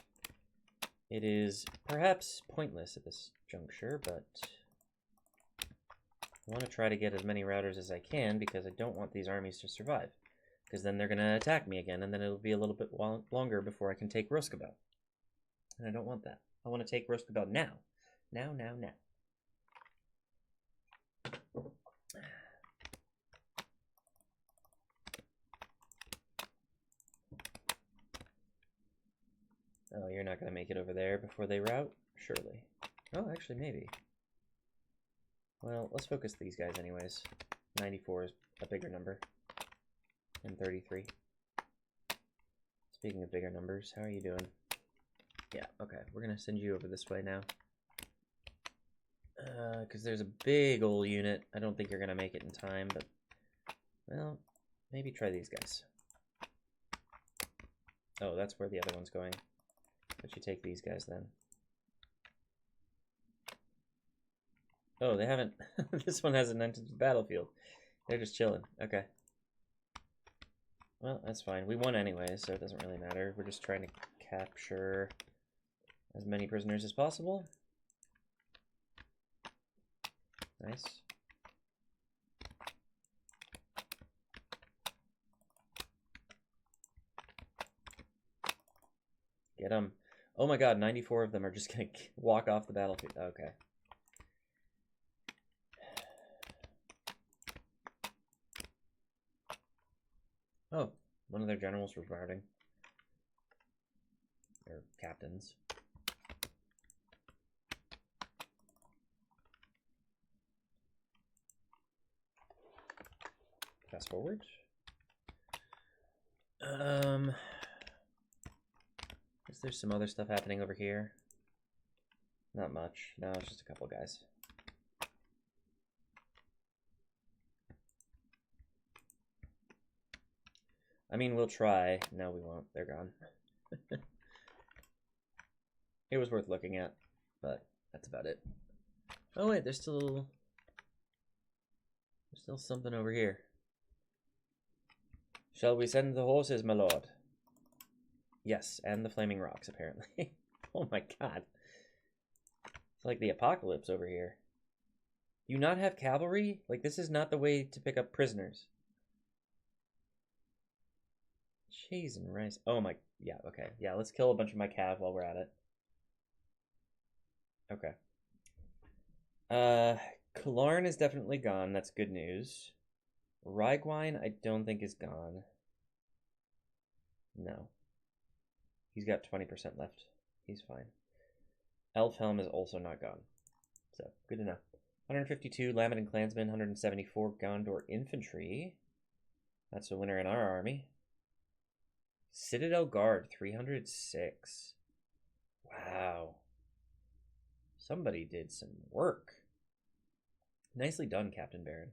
It is perhaps pointless at this juncture, but I want to try to get as many routers as I can because I don't want these armies to survive. Because then they're going to attack me again, and then it'll be a little bit longer before I can take Rhosgobel. And I don't want that. I want to take Rhosgobel now. Now. Oh, you're not going to make it over there before they rout? Surely. Oh, actually, maybe. Well, let's focus these guys anyways. 94 is a bigger number than 33. Speaking of bigger numbers, how are you doing? Yeah, okay. We're going to send you over this way now. Because there's a big old unit. I don't think you're going to make it in time, but... Well, maybe try these guys. Oh, that's where the other one's going. But you take these guys then. Oh, they haven't... This one hasn't entered the battlefield. They're just chilling. Okay. Well, that's fine. We won anyway, so it doesn't really matter. We're just trying to capture as many prisoners as possible. Nice. Get them. Oh my god, 94 of them are just going to walk off the battlefield. Okay. Oh, one of their generals was routing. Or captains. Fast forward. Is there some other stuff happening over here? Not much. No, it's just a couple guys. I mean, we'll try. No, we won't. They're gone. It was worth looking at, but that's about it. Oh wait, there's still something over here. Shall we send the horses, my lord? Yes, and the flaming rocks, apparently. Oh my god. It's like the apocalypse over here. You not have cavalry? Like, this is not the way to pick up prisoners. Cheese and rice. Oh my, yeah, okay. Yeah, let's kill a bunch of my cav while we're at it. Okay. Kalarn is definitely gone. That's good news. Rygwine, I don't think is gone. No. He's got 20% left. He's fine. Elfhelm is also not gone. So, good to know. 152 Lamedon Clansmen, 174 Gondor Infantry. That's a winner in our army. Citadel Guard, 306. Wow. Somebody did some work. Nicely done, Captain Baron.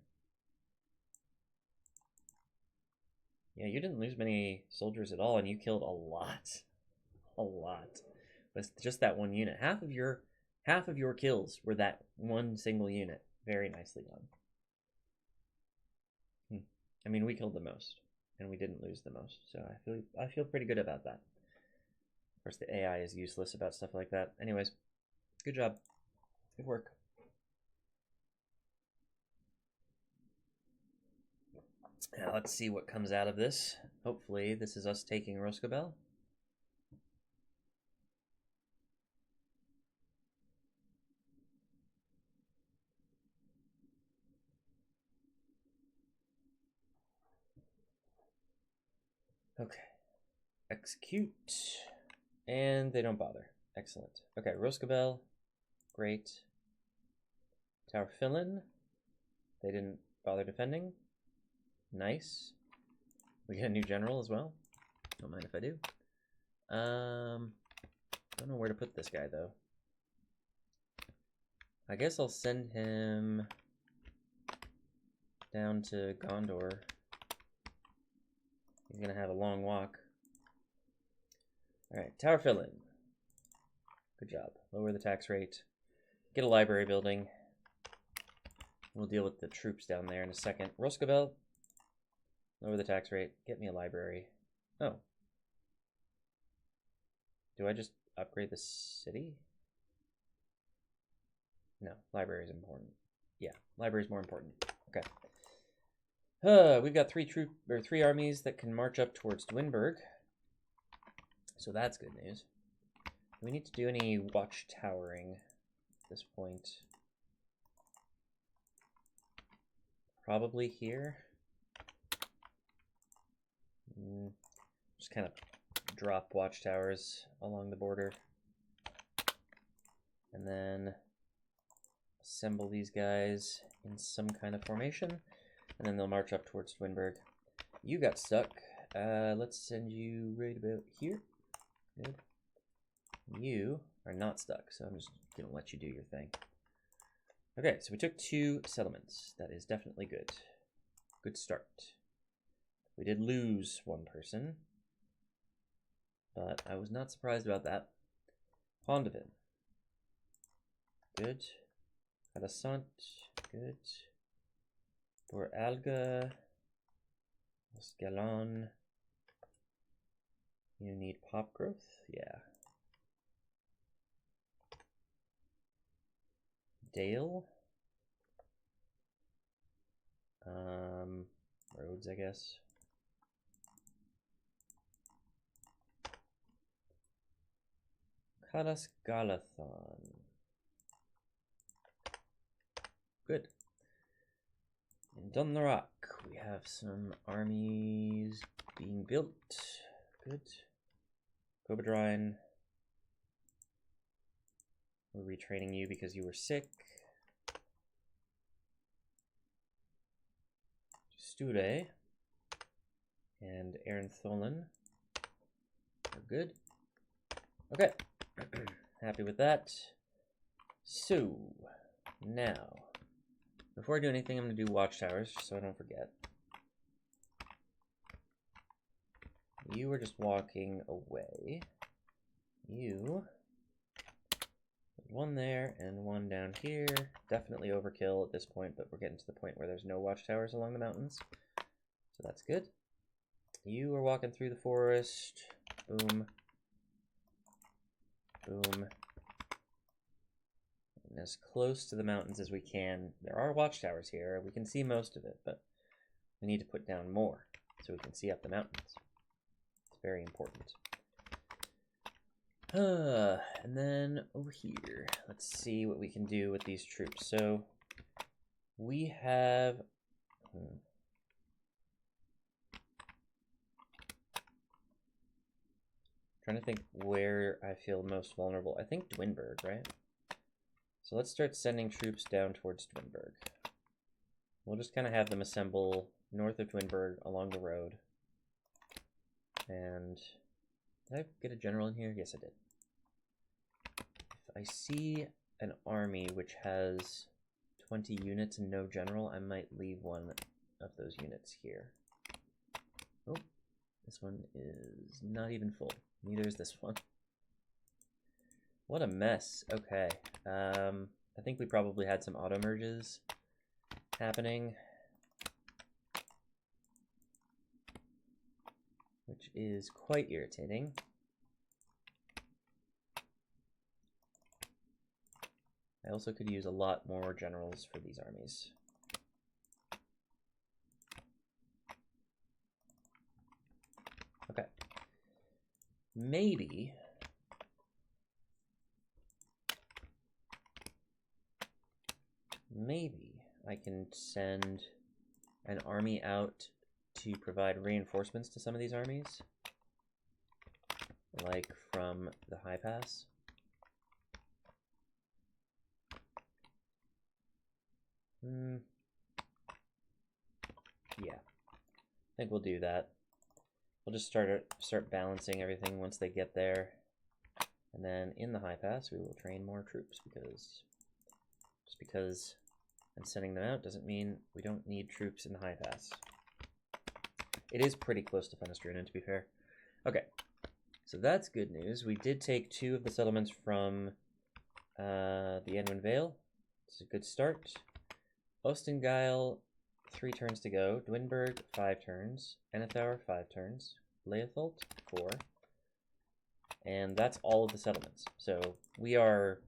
Yeah, you didn't lose many soldiers at all, and you killed a lot. A lot. But just that one unit. Half of your kills were that one single unit. Very nicely done. I mean, we killed the most, and we didn't lose the most, so I feel pretty good about that. Of course, the AI is useless about stuff like that. Anyways, good job. Good work. Now let's see what comes out of this. Hopefully this is us taking Rhosgobel. Okay. Execute. And they don't bother. Excellent. Okay, Rhosgobel. Great. Taur Phillin. They didn't bother defending. Nice. We get a new general as well. Don't mind if I do. Don't know where to put this guy though. I guess I'll send him down to Gondor. He's gonna have a long walk. Alright, Taur Phillin. Good job. Lower the tax rate. Get a library building. We'll deal with the troops down there in a second. Rhosgobel. Lower the tax rate. Get me a library. Oh. Do I just upgrade the city? No, library is important. Yeah, library is more important. Okay. We've got three armies that can march up towards Dwinberg. So that's good news. Do we need to do any watchtowering at this point? Probably here. Just kind of drop watchtowers along the border. And then assemble these guys in some kind of formation. And then they'll march up towards Dwinberg. You got stuck. Let's send you right about here. Good. You are not stuck, so I'm just going to let you do your thing. Okay, so we took 2 settlements. That is definitely good. Good start. We did lose 1 person, but I was not surprised about that. Anduin. Good. Adasant. Good. Alga. Scalon. You need pop growth? Yeah. Dale. Roads, I guess. Galathon. Good. In Dunlarock, we have some armies being built. Good. Cobadrine. We're retraining you because you were sick. Steward and Aaron Tholin are good. Okay. Happy with that. So, now, before I do anything, I'm going to do watchtowers, so I don't forget. You were just walking away. You, 1 there and 1 down here. Definitely overkill at this point, but we're getting to the point where there's no watchtowers along the mountains. So that's good. You are walking through the forest. Boom. Boom. And as close to the mountains as we can. There are watchtowers here. We can see most of it, but we need to put down more so we can see up the mountains. It's very important. And then over here, let's see what we can do with these troops. So we have... Trying to think where I feel most vulnerable. I think Dwinberg, right? So let's start sending troops down towards Dwinberg. We'll just kind of have them assemble north of Dwinberg along the road. And did I get a general in here? Yes, I did. If I see an army which has 20 units and no general, I might leave 1 of those units here. Oh, this one is not even full. Neither is this one. What a mess. Okay. I think we probably had some auto merges happening, which is quite irritating. also could use a lot more generals for these armies. Okay. Maybe I can send an army out to provide reinforcements to some of these armies, like from the High Pass. Yeah, I think we'll do that. We'll just start balancing everything once they get there, and then in the High Pass we will train more troops, because just because I'm sending them out doesn't mean we don't need troops in the High Pass. It is pretty close to Fenestruna, to be fair. Okay, so that's good news. We did take 2 of the settlements from the Anduin Vale. It's a good start. Ostengyle, 3 turns to go. Dwinberg, 5 turns. Enethauer, 5 turns. Leotholt, 4. And that's all of the settlements. So we are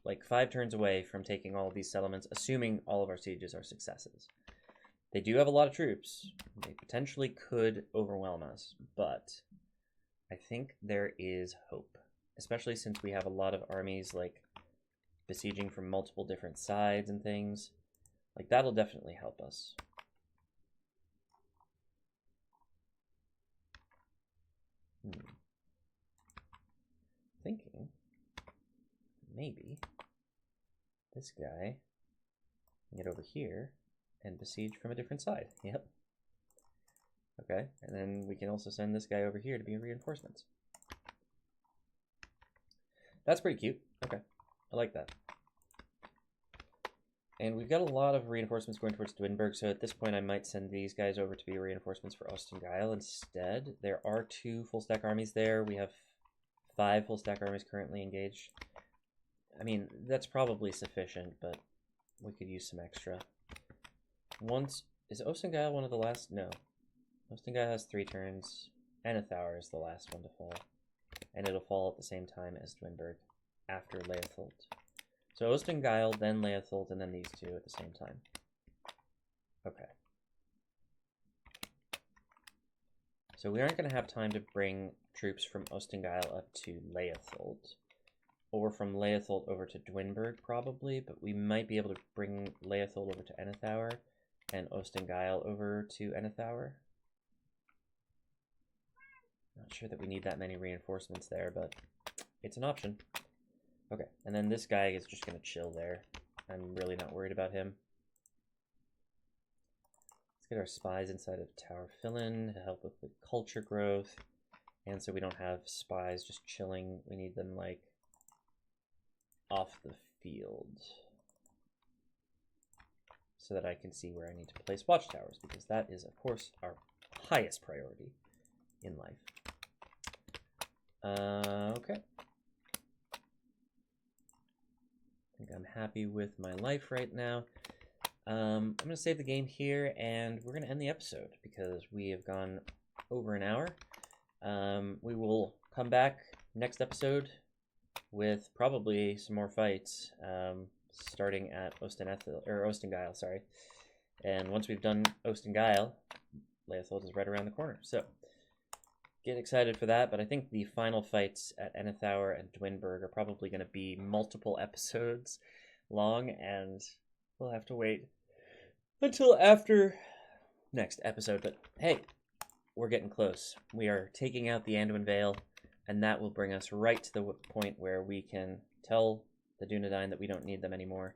like 5 turns away from taking all of these settlements, assuming all of our sieges are successes. They do have a lot of troops. They potentially could overwhelm us, but I think there is hope, especially since we have a lot of armies like besieging from multiple different sides and things. Like, that'll definitely help us. Thinking maybe this guy can get over here and besiege from a different side. Yep. Okay, and then we can also send this guy over here to be reinforcements. That's pretty cute. Okay, I like that. And we've got a lot of reinforcements going towards Dwinberg, so at this point I might send these guys over to be reinforcements for Ostengyle instead. There are 2 full-stack armies there. We have 5 full-stack armies currently engaged. I mean, that's probably sufficient, but we could use some extra. Is Ostengyle one of the last? No. Ostengyle has 3 turns. Enethauer is the last one to fall. And it'll fall at the same time as Dwinberg, after Leotholt. So Ostengyle, then Leotholt, and then these 2 at the same time. Okay. So we aren't going to have time to bring troops from Ostengyle up to Leotholt, or from Leotholt over to Dwinberg probably, but we might be able to bring Leotholt over to Enethauer and Ostengyle over to Enethauer. Not sure that we need that many reinforcements there, but it's an option. Okay, and then this guy is just going to chill there. I'm really not worried about him. Let's get our spies inside of Taur Phillin to help with the culture growth. And so we don't have spies just chilling. We need them, like, off the field, so that I can see where I need to place watchtowers, because that is, of course, our highest priority in life. Okay. I think I'm happy with my life right now. I'm going to save the game here, and we're going to end the episode, because we have gone over an hour. We will come back next episode with probably some more fights, starting at Ostengyle, sorry. And once we've done Ostengyle, Leotholt is right around the corner. So get excited for that, but I think the final fights at Enethauer and Dwinberg are probably going to be multiple episodes long, and we'll have to wait until after next episode. But hey, we're getting close. We are taking out the Anduin Vale, and that will bring us right to the point where we can tell the Dunedain that we don't need them anymore,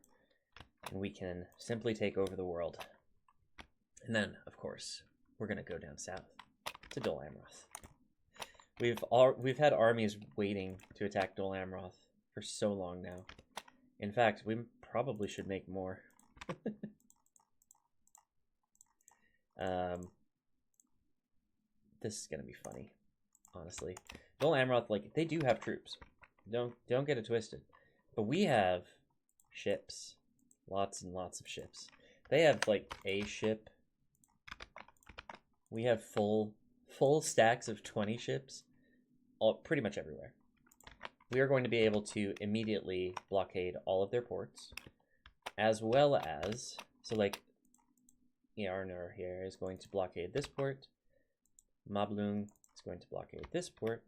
and we can simply take over the world. And then, of course, we're going to go down south to Dol Amroth. We've had armies waiting to attack Dol Amroth for so long now. In fact, we probably should make more. This is gonna be funny, honestly. Dol Amroth, like, they do have troops. Don't get it twisted. But we have ships, lots and lots of ships. They have like a ship. We have full stacks of 20 ships, all pretty much everywhere. we are going to be able to immediately blockade all of their ports, as well as, so like, Yarnur here is going to blockade this port, Mablung is going to blockade this port,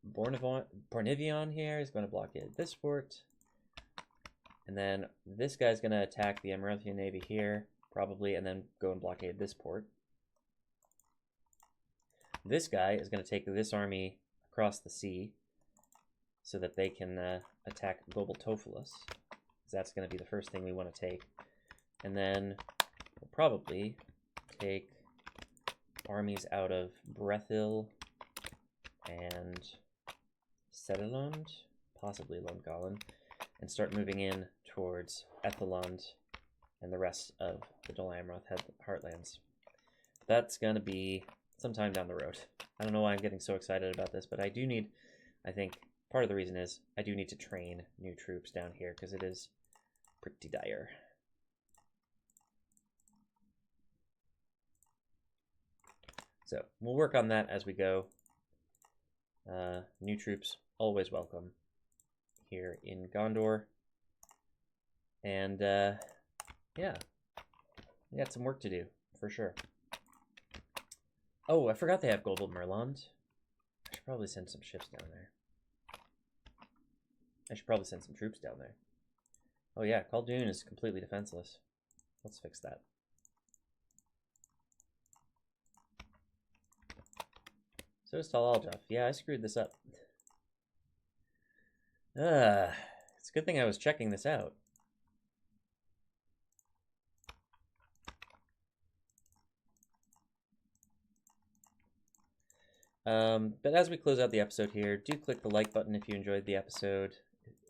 Bornivion here is going to blockade this port, and then this guy's going to attack the Amaranthian Navy here, probably, and then go and blockade this port. This guy is going to take this army across the sea so that they can attack Rhosgobel and Taur Phillin. That's going to be the first thing we want to take. And then we'll probably take armies out of Brethil and Setterland, possibly Longolland, and start moving in towards Ethelland and the rest of the Dol Amroth Heartlands. That's going to be sometime down the road. I don't know why I'm getting so excited about this, but I do need, I think part of the reason is I do need to train new troops down here because it is pretty dire. So we'll work on that as we go. New troops, always welcome here in Gondor. And yeah, we got some work to do for sure. Oh, I forgot they have Gold Merland. I should probably send some ships down there. I should probably send some troops down there. Oh yeah, Khaldun is completely defenseless. Let's fix that. So is Tal Aljaf. Yeah, I screwed this up. It's a good thing I was checking this out. But as we close out the episode here, do click the like button if you enjoyed the episode,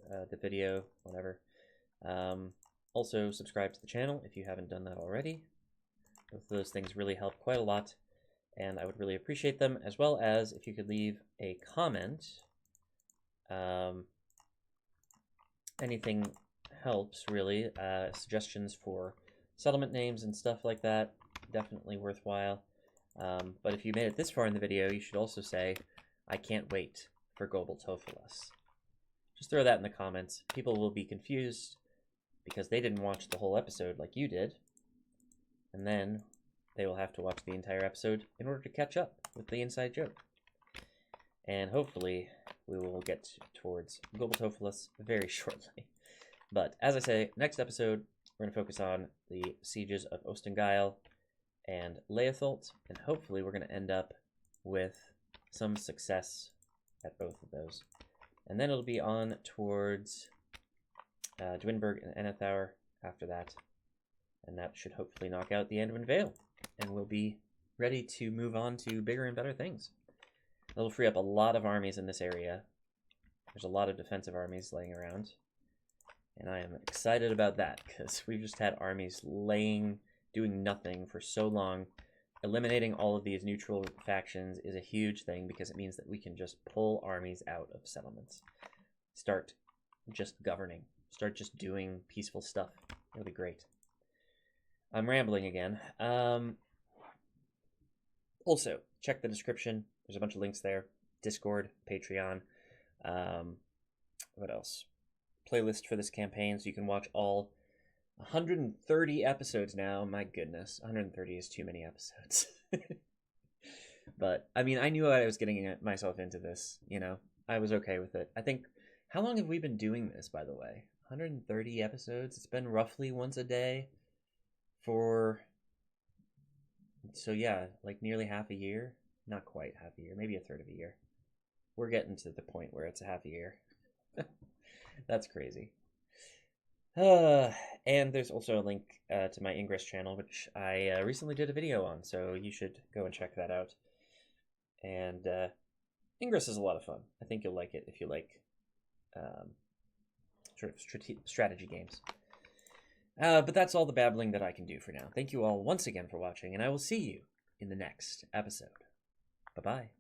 the video, whatever. Also, subscribe to the channel if you haven't done that already. Both of those things really help quite a lot, and I would really appreciate them, as well as if you could leave a comment. Anything helps, really. Suggestions for settlement names and stuff like that, definitely worthwhile. But if you made it this far in the video, you should also say, I can't wait for Rhosgobel and Taur Phillin. Just throw that in the comments. People will be confused because they didn't watch the whole episode like you did. And then they will have to watch the entire episode in order to catch up with the inside joke. And hopefully we will get towards Rhosgobel and Taur Phillin very shortly. But as I say, next episode, we're going to focus on the sieges of Ostengile and Leotholt, and hopefully we're going to end up with some success at both of those. And then it'll be on towards Dwinberg and Enethour after that, and that should hopefully knock out the Anduin Vale, and we'll be ready to move on to bigger and better things. That'll free up a lot of armies in this area. There's a lot of defensive armies laying around, and I am excited about that, because we've just had armies doing nothing for so long. Eliminating all of these neutral factions is a huge thing because it means that we can just pull armies out of settlements. Start just governing. Start just doing peaceful stuff. It'll be great. I'm rambling again. Also, check the description. There's a bunch of links there. Discord, Patreon. What else? Playlist for this campaign so you can watch all 130 episodes now. My goodness, 130 is too many episodes. But I mean, I knew I was getting myself into this, you know. I was okay with it. I think, how long have we been doing this, by the way? 130 episodes. It's been roughly once a day for, so yeah, like nearly half a year. Not quite half a year, maybe a third of a year. We're getting to the point where it's a half a year. That's crazy. And there's also a link to my Ingress channel, which I recently did a video on, so you should go and check that out. And Ingress is a lot of fun. I think you'll like it if you like sort of strategy games. But that's all the babbling that I can do for now. Thank you all once again for watching, and I will see you in the next episode. Bye-bye.